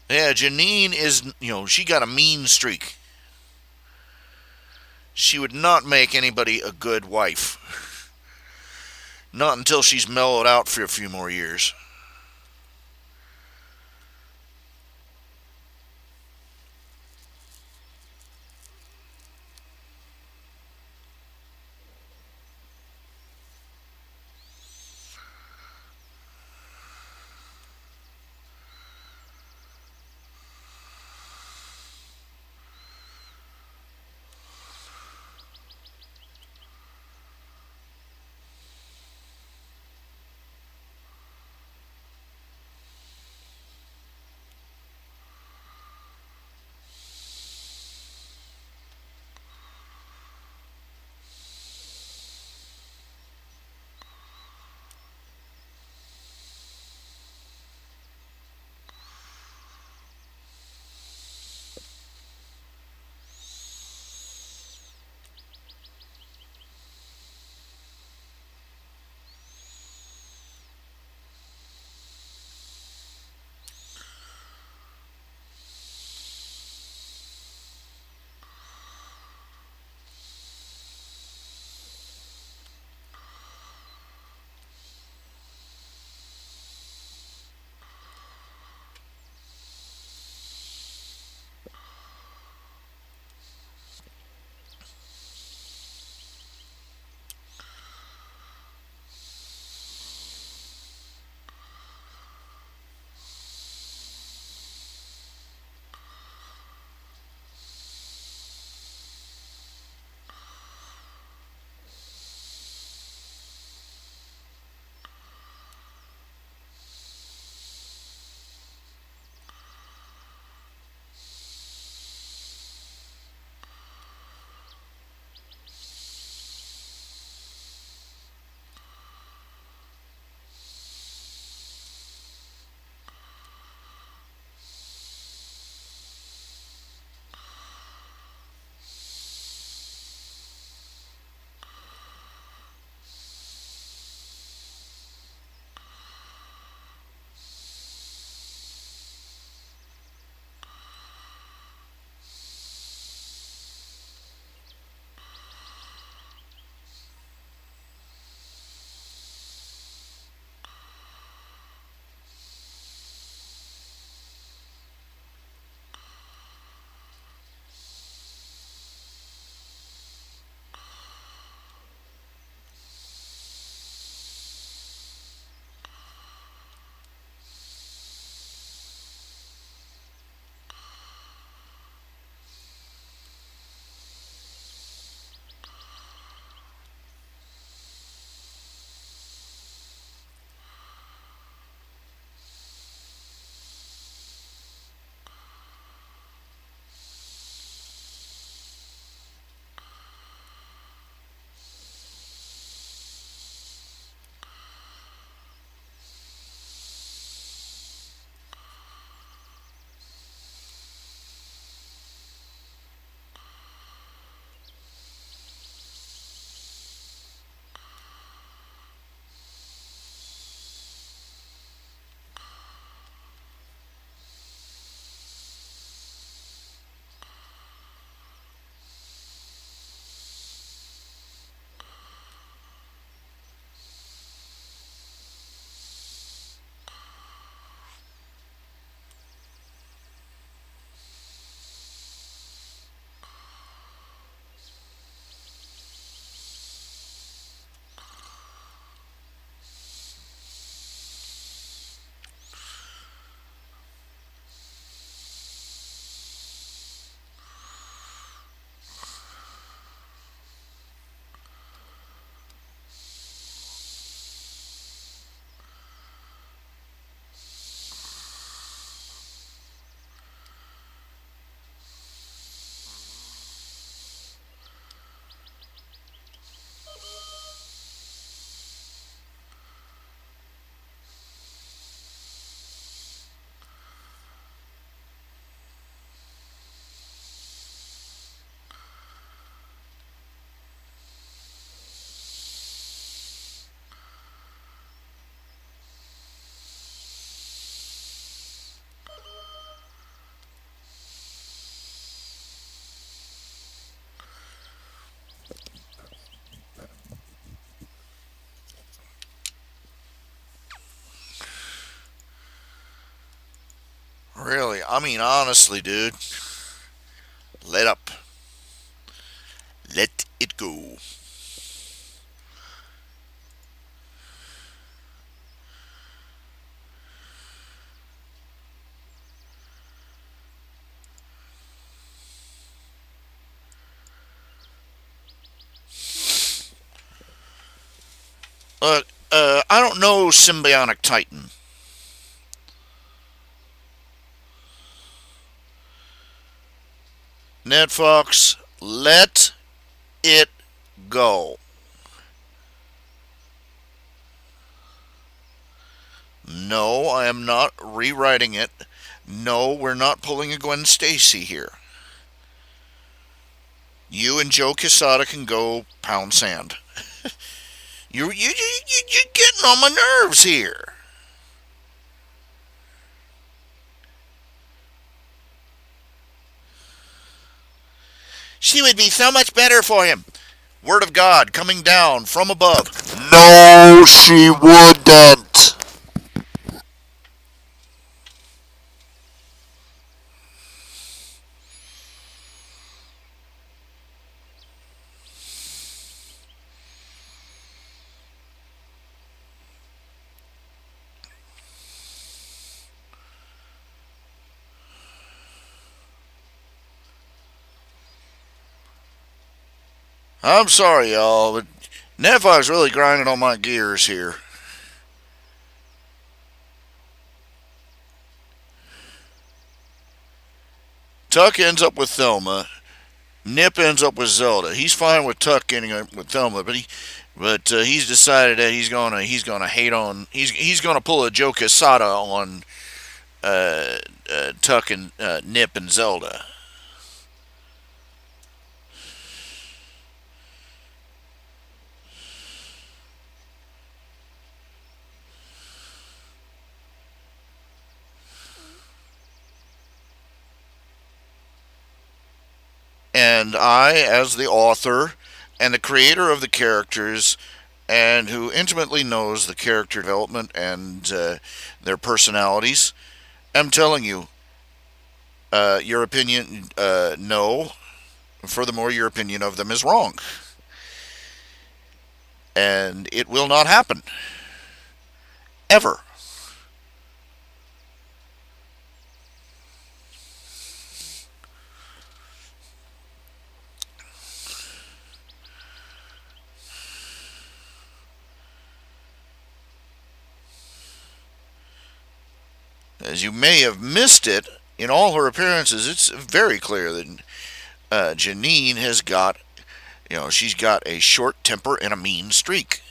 Yeah, Janine is, she got a mean streak. She would not make anybody a good wife. Not until she's mellowed out for a few more years. I mean, honestly, dude, let up. Let it go. Look, I don't know Symbiotic Titan. Ned Fox, let it go. No, I am not rewriting it. No, we're not pulling a Gwen Stacy here. You and Joe Quesada can go pound sand. You're getting on my nerves here. She would be so much better for him. Word of God coming down from above. No, she wouldn't. I'm sorry, y'all, but Nephi's really grinding on my gears here. Tuck ends up with Thelma. Nip ends up with Zelda. He's fine with Tuck getting up with Thelma, but he's decided that he's gonna hate on he's gonna pull a Joe Quesada on Tuck and Nip and Zelda. And I, as the author and the creator of the characters, and who intimately knows the character development and their personalities, am telling you, your opinion, no. Furthermore, your opinion of them is wrong, and it will not happen ever. As you may have missed it in all her appearances, it's very clear that Janine has got, she's got a short temper and a mean streak.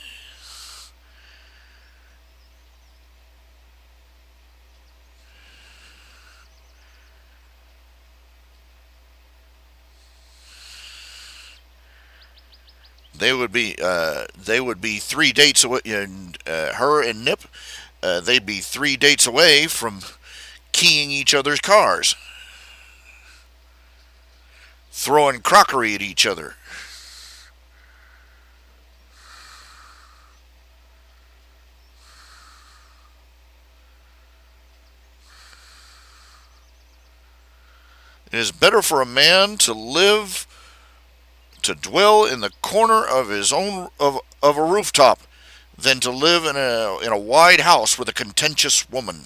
They would be 3 dates away, and her and Nip, they'd be 3 dates away from keying each other's cars, throwing crockery at each other. It is better for a man to dwell in the corner of his own of a rooftop than to live in a wide house with a contentious woman.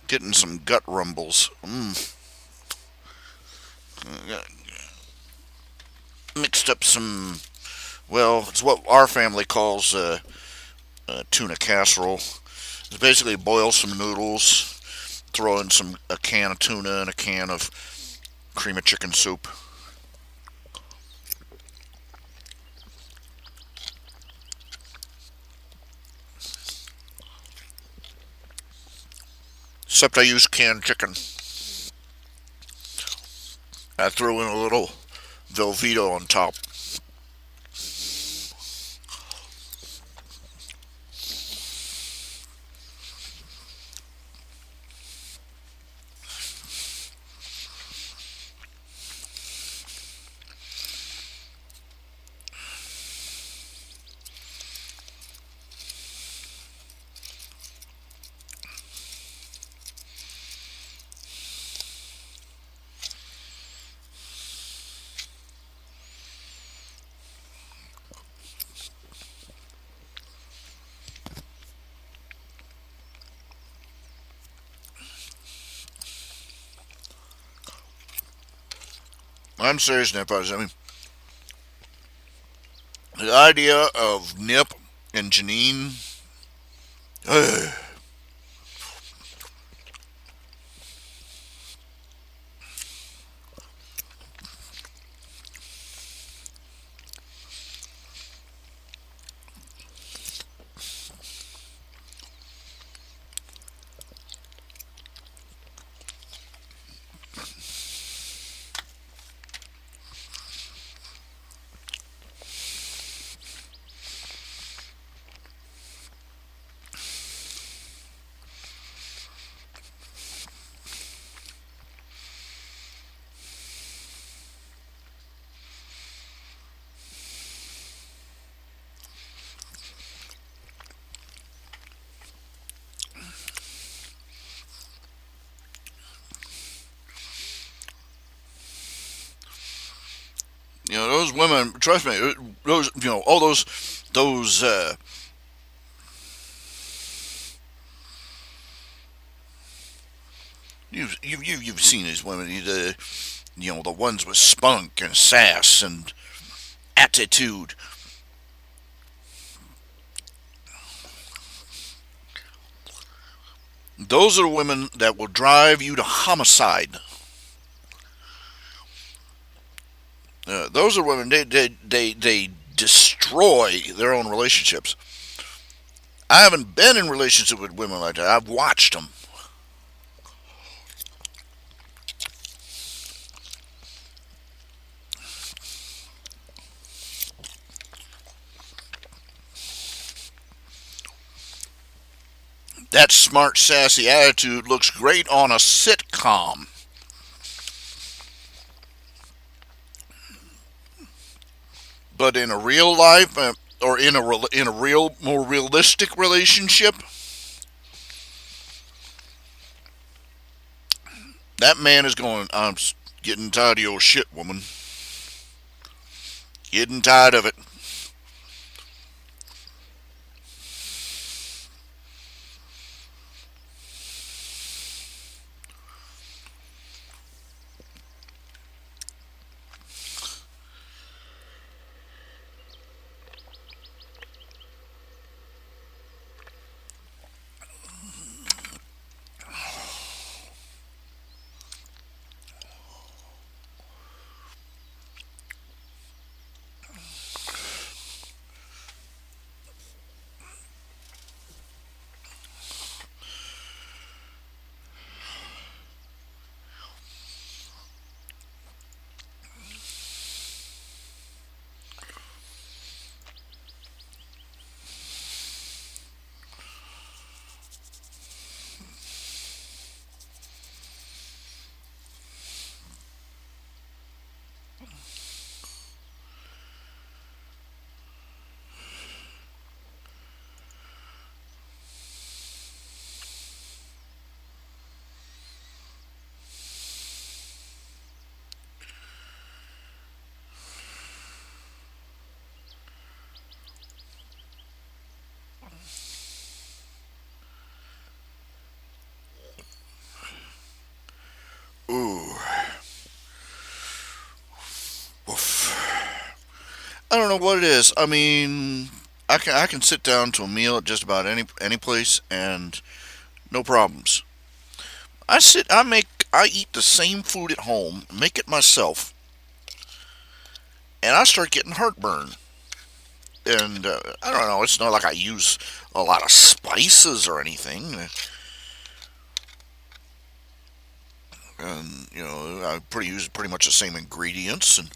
Getting some gut rumbles. Mixed up some. Well, it's what our family calls tuna casserole. It's basically boil some noodles, throw in a can of tuna and a can of cream of chicken soup. Except I use canned chicken. I threw in a little Velveeta on top. I'm serious, Nip. I mean, the idea of Nip and Janine. Those women. Trust me. Those all those. You've seen these women. The ones with spunk and sass and attitude. Those are the women that will drive you to homicide. Those are women. They destroy their own relationships. I haven't been in relationship with women like that. I've watched them. That smart, sassy attitude looks great on a sitcom, but in a real life or in a real, more realistic relationship, that man is going. I'm getting tired of your shit, woman. Getting tired of it. I don't know what it is. I mean, I can sit down to a meal at just about any place and no problems. I eat the same food at home, make it myself, and I start getting heartburn. And I don't know. It's not like I use a lot of spices or anything. And I use pretty much the same ingredients. And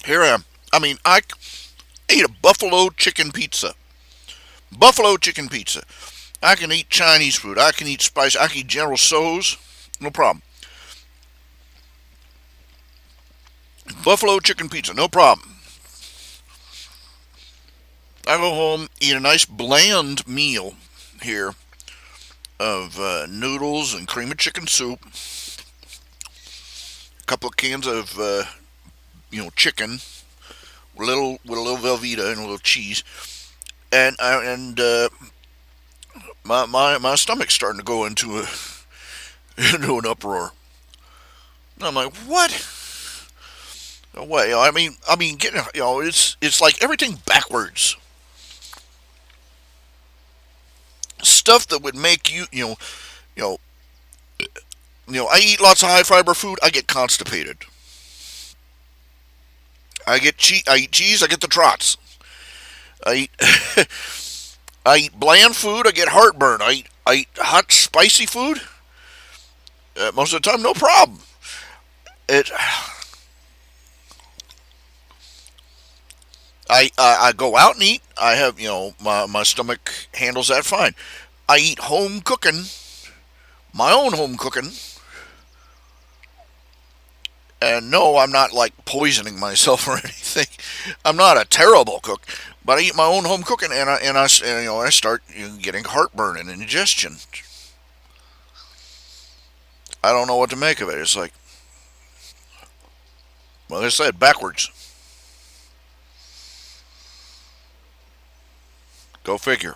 here I am. I mean, I ate a buffalo chicken pizza. Buffalo chicken pizza. I can eat Chinese food. I can eat spice. I can eat General Tso's. No problem. Buffalo chicken pizza. No problem. I go home, eat a nice bland meal here of noodles and cream of chicken soup, a couple of cans of chicken with a little Velveeta and a little cheese, and my stomach's starting to go into a into an uproar. And I'm like, what? No way. I mean, getting it's like everything backwards. Stuff that would make you know I eat lots of high fiber food. I get constipated. I eat cheese. I get the trots. I eat I eat bland food. I get heartburn. I eat hot spicy food. Most of the time, no problem. It I go out and eat. I have my stomach handles that fine. I eat home cooking, my own home cooking, and no, I'm not like poisoning myself or anything. I'm not a terrible cook, but I eat my own home cooking, and I start getting heartburn and indigestion. I don't know what to make of it. It's like, well, I said, backwards. Go figure.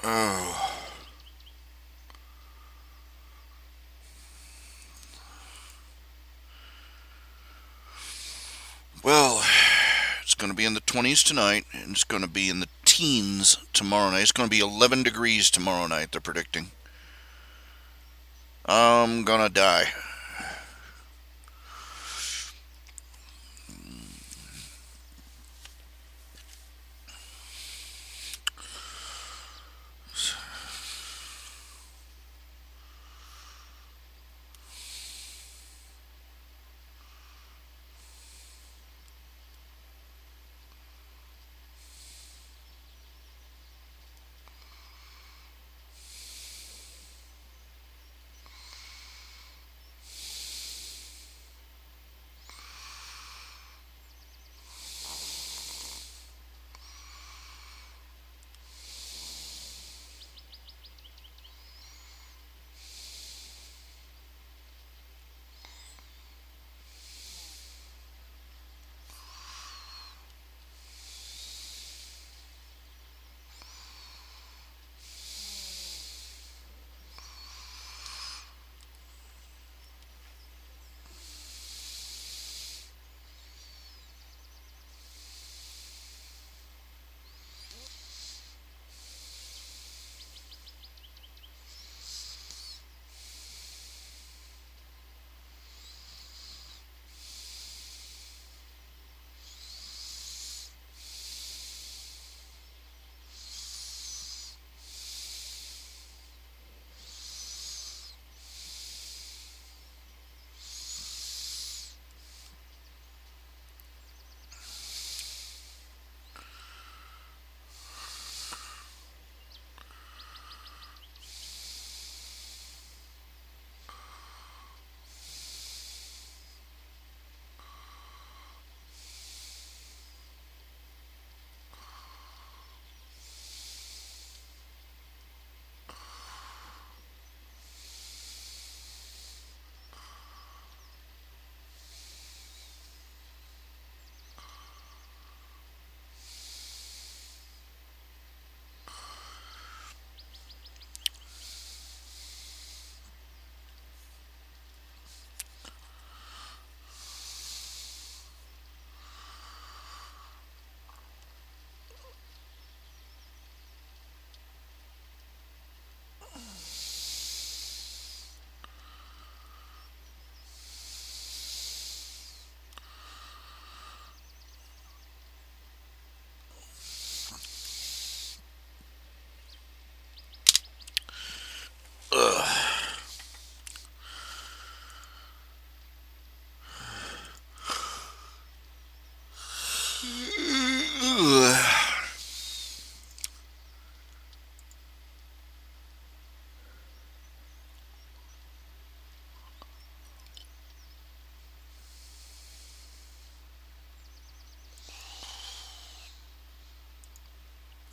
Oh, well, it's going to be in the 20s tonight, and it's going to be in the teens tomorrow night. It's going to be 11 degrees tomorrow night, they're predicting. I'm going to die.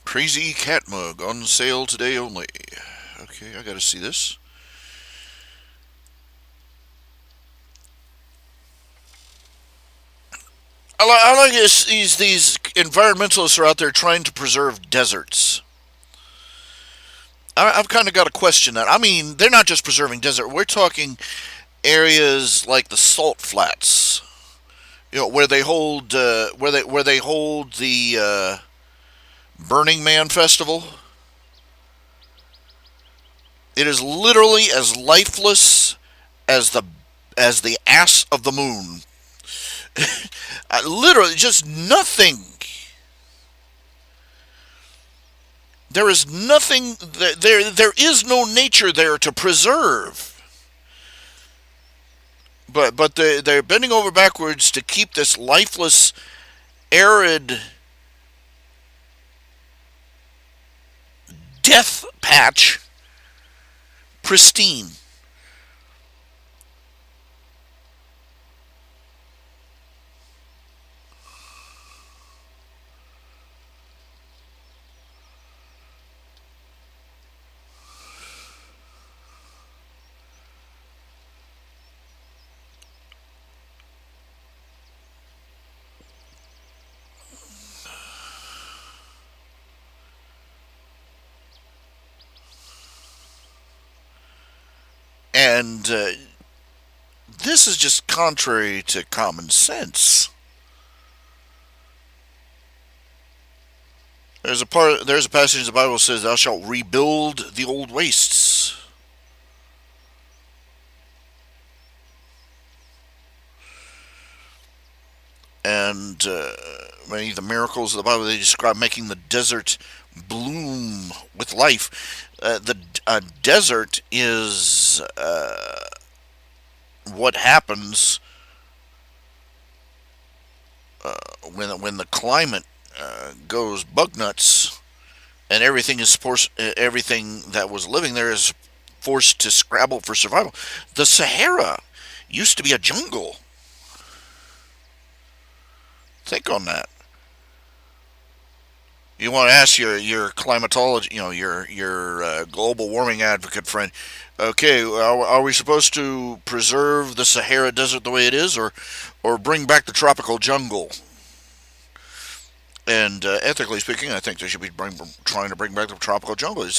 Crazy cat mug on sale today only. Okay, I gotta see this. I like this, these environmentalists are out there trying to preserve deserts. I've kind of got to question that. I mean, they're not just preserving desert. We're talking areas like the salt flats, where they hold where they hold the Burning Man festival. It is literally as lifeless as the ass of the moon. Literally, just nothing. There is nothing. There is no nature there to preserve. But they're bending over backwards to keep this lifeless, arid death patch pristine. And this is just contrary to common sense. There's a passage in the Bible that says, "Thou shalt rebuild the old wastes." And many of the miracles of the Bible, they describe making the desert bloom with life. The desert is what happens when the climate goes bug nuts, and everything that was living there is forced to scrabble for survival. The Sahara used to be a jungle. Think on that. You want to ask your climatology, your global warming advocate friend. Okay, are we supposed to preserve the Sahara Desert the way it is, or bring back the tropical jungle? And ethically speaking, I think they should be trying to bring back the tropical jungle.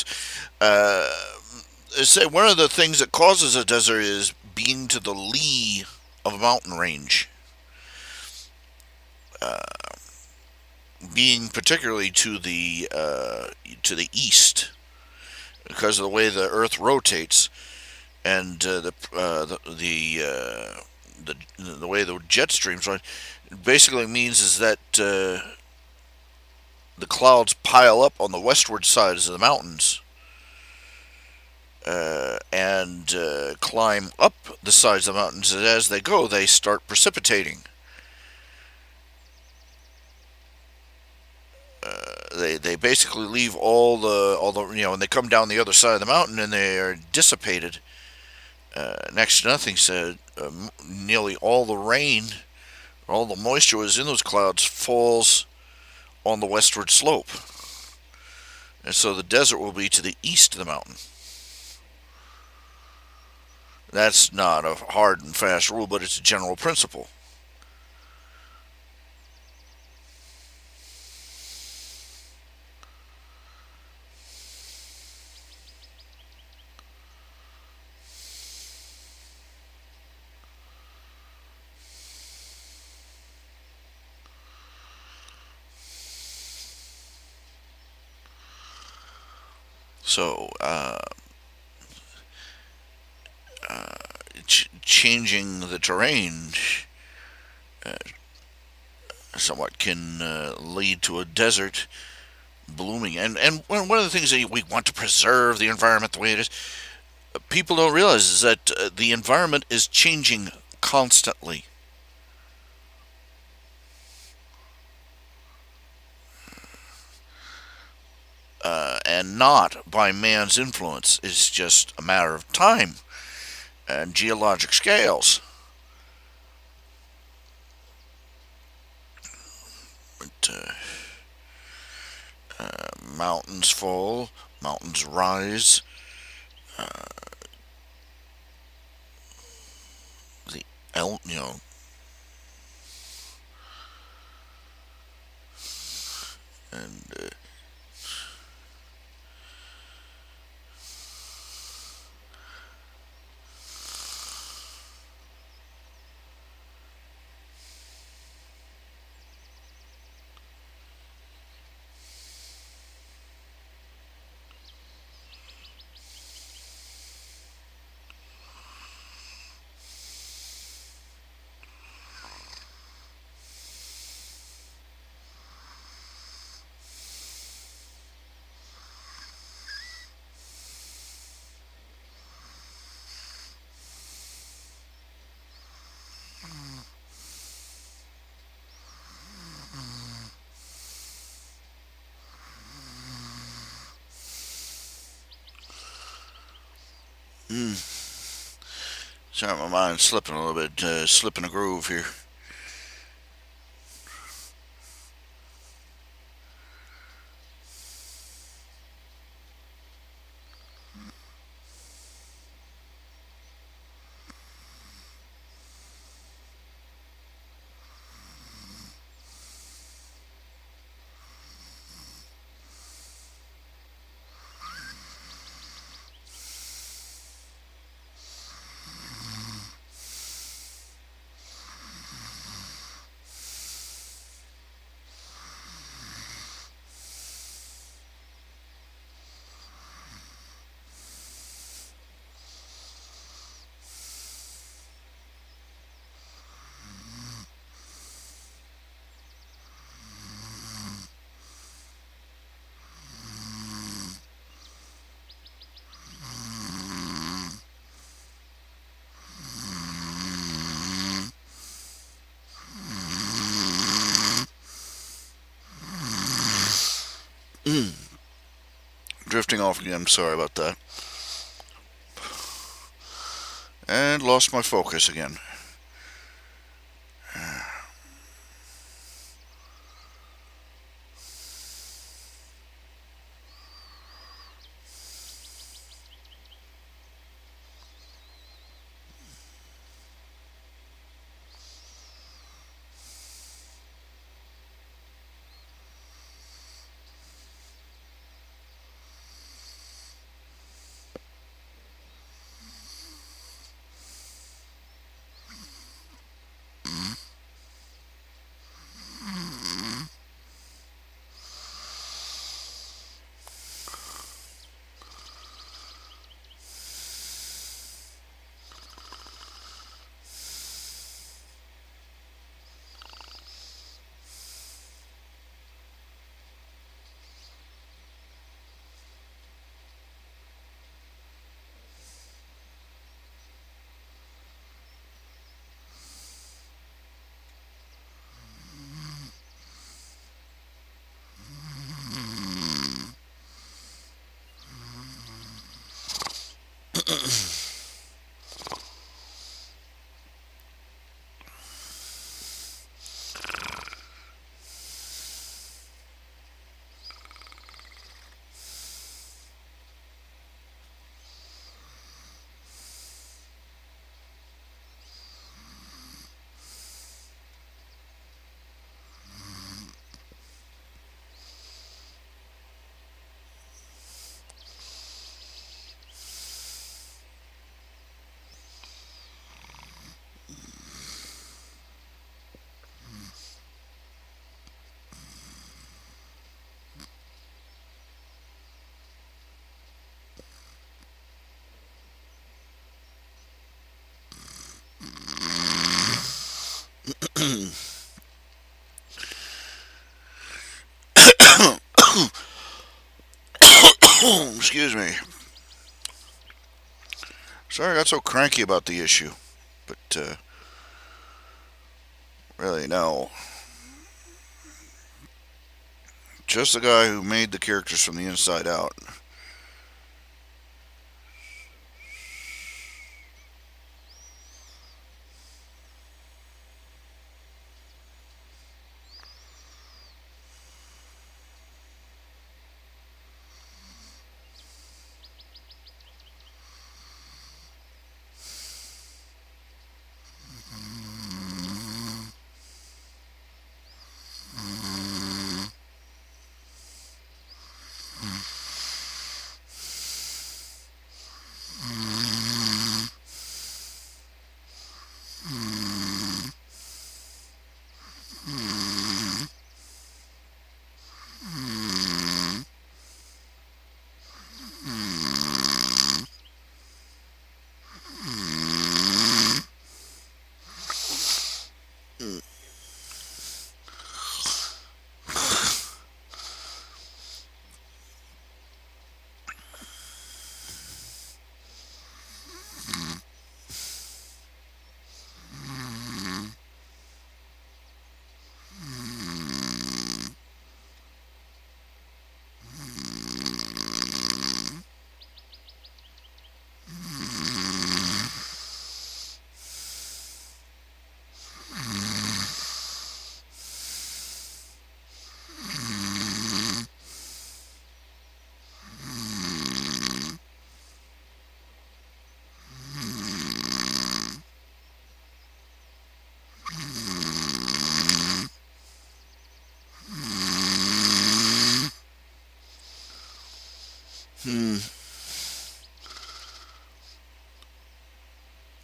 Uh, Say one of the things that causes a desert is being to the lee of a mountain range, uh, being particularly to the east because of the way the Earth rotates, and the way the jet streams run. It basically means is that the clouds pile up on the westward sides of the mountains, and climb up the sides of the mountains, and as they go, they start precipitating. They basically leave all the when they come down the other side of the mountain, and they are dissipated. Next to nothing. Said nearly all the rain, all the moisture was in those clouds falls on the westward slope, and so the desert will be to the east of the mountain. That's not a hard and fast rule, but it's a general principle. So, changing the terrain uh, somewhat can lead to a desert blooming. And one of the things that we want to preserve the environment the way it is, people don't realize is that the environment is changing constantly. And not by man's influence. It's just a matter of time and geologic scales. But, Mountains fall, mountains rise. Uh, the you know, and mm, sorry, my mind's slipping a little bit, slipping a groove here. Mm, drifting off again. Sorry about that. And lost my focus again. Excuse me. Sorry I got so cranky about the issue. But really, no. Just the guy who made the characters from the inside out.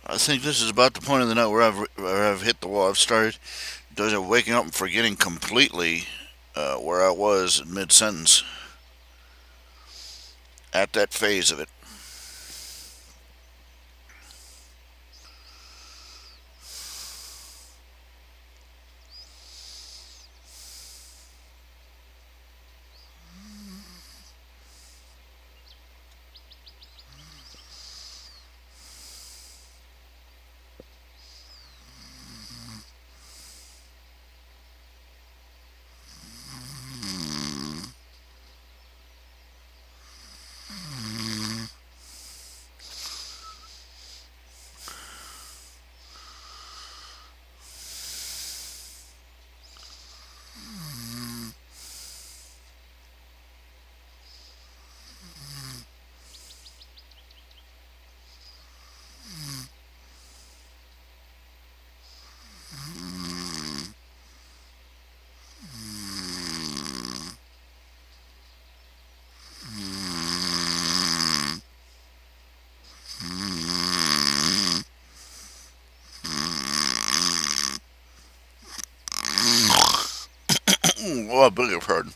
I think this is about the point of the night where I've hit the wall. I've started waking up and forgetting completely where I was mid sentence at that phase of it. Oh, I beg your pardon.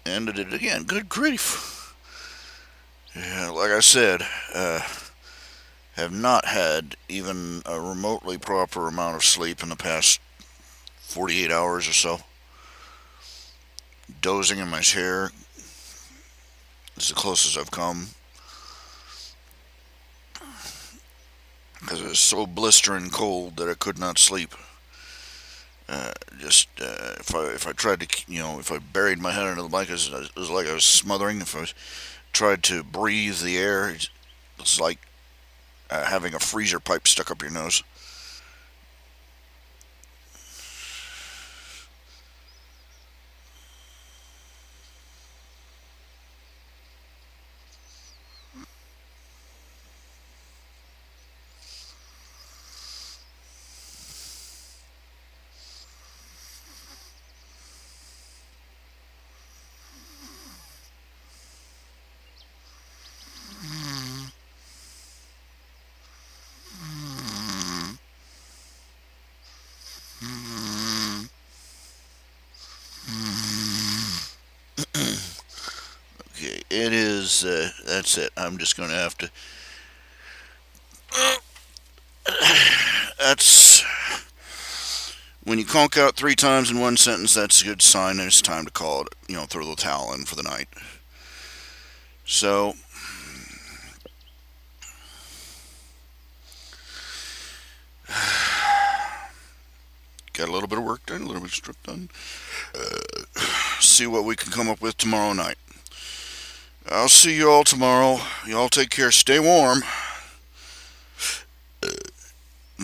And I did it again. Good grief. Yeah, like I said, have not had even a remotely proper amount of sleep in the past 48 hours or so. Dozing in my chair is the closest I've come because it was so blistering cold that I could not sleep. Just if I tried to if I buried my head under the blanket, it was like I was smothering. If I tried to breathe the air, it's like having a freezer pipe stuck up your nose. Okay, it is. That's it. I'm just going to have to. That's when you conk out 3 times in one sentence. That's a good sign that it's time to call it. Throw the towel in for the night. So got a little bit of work done, a little bit of strip done. See what we can come up with tomorrow night. I'll see you all tomorrow. Y'all take care. Stay warm.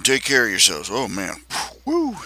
Take care of yourselves. Oh man. Woo.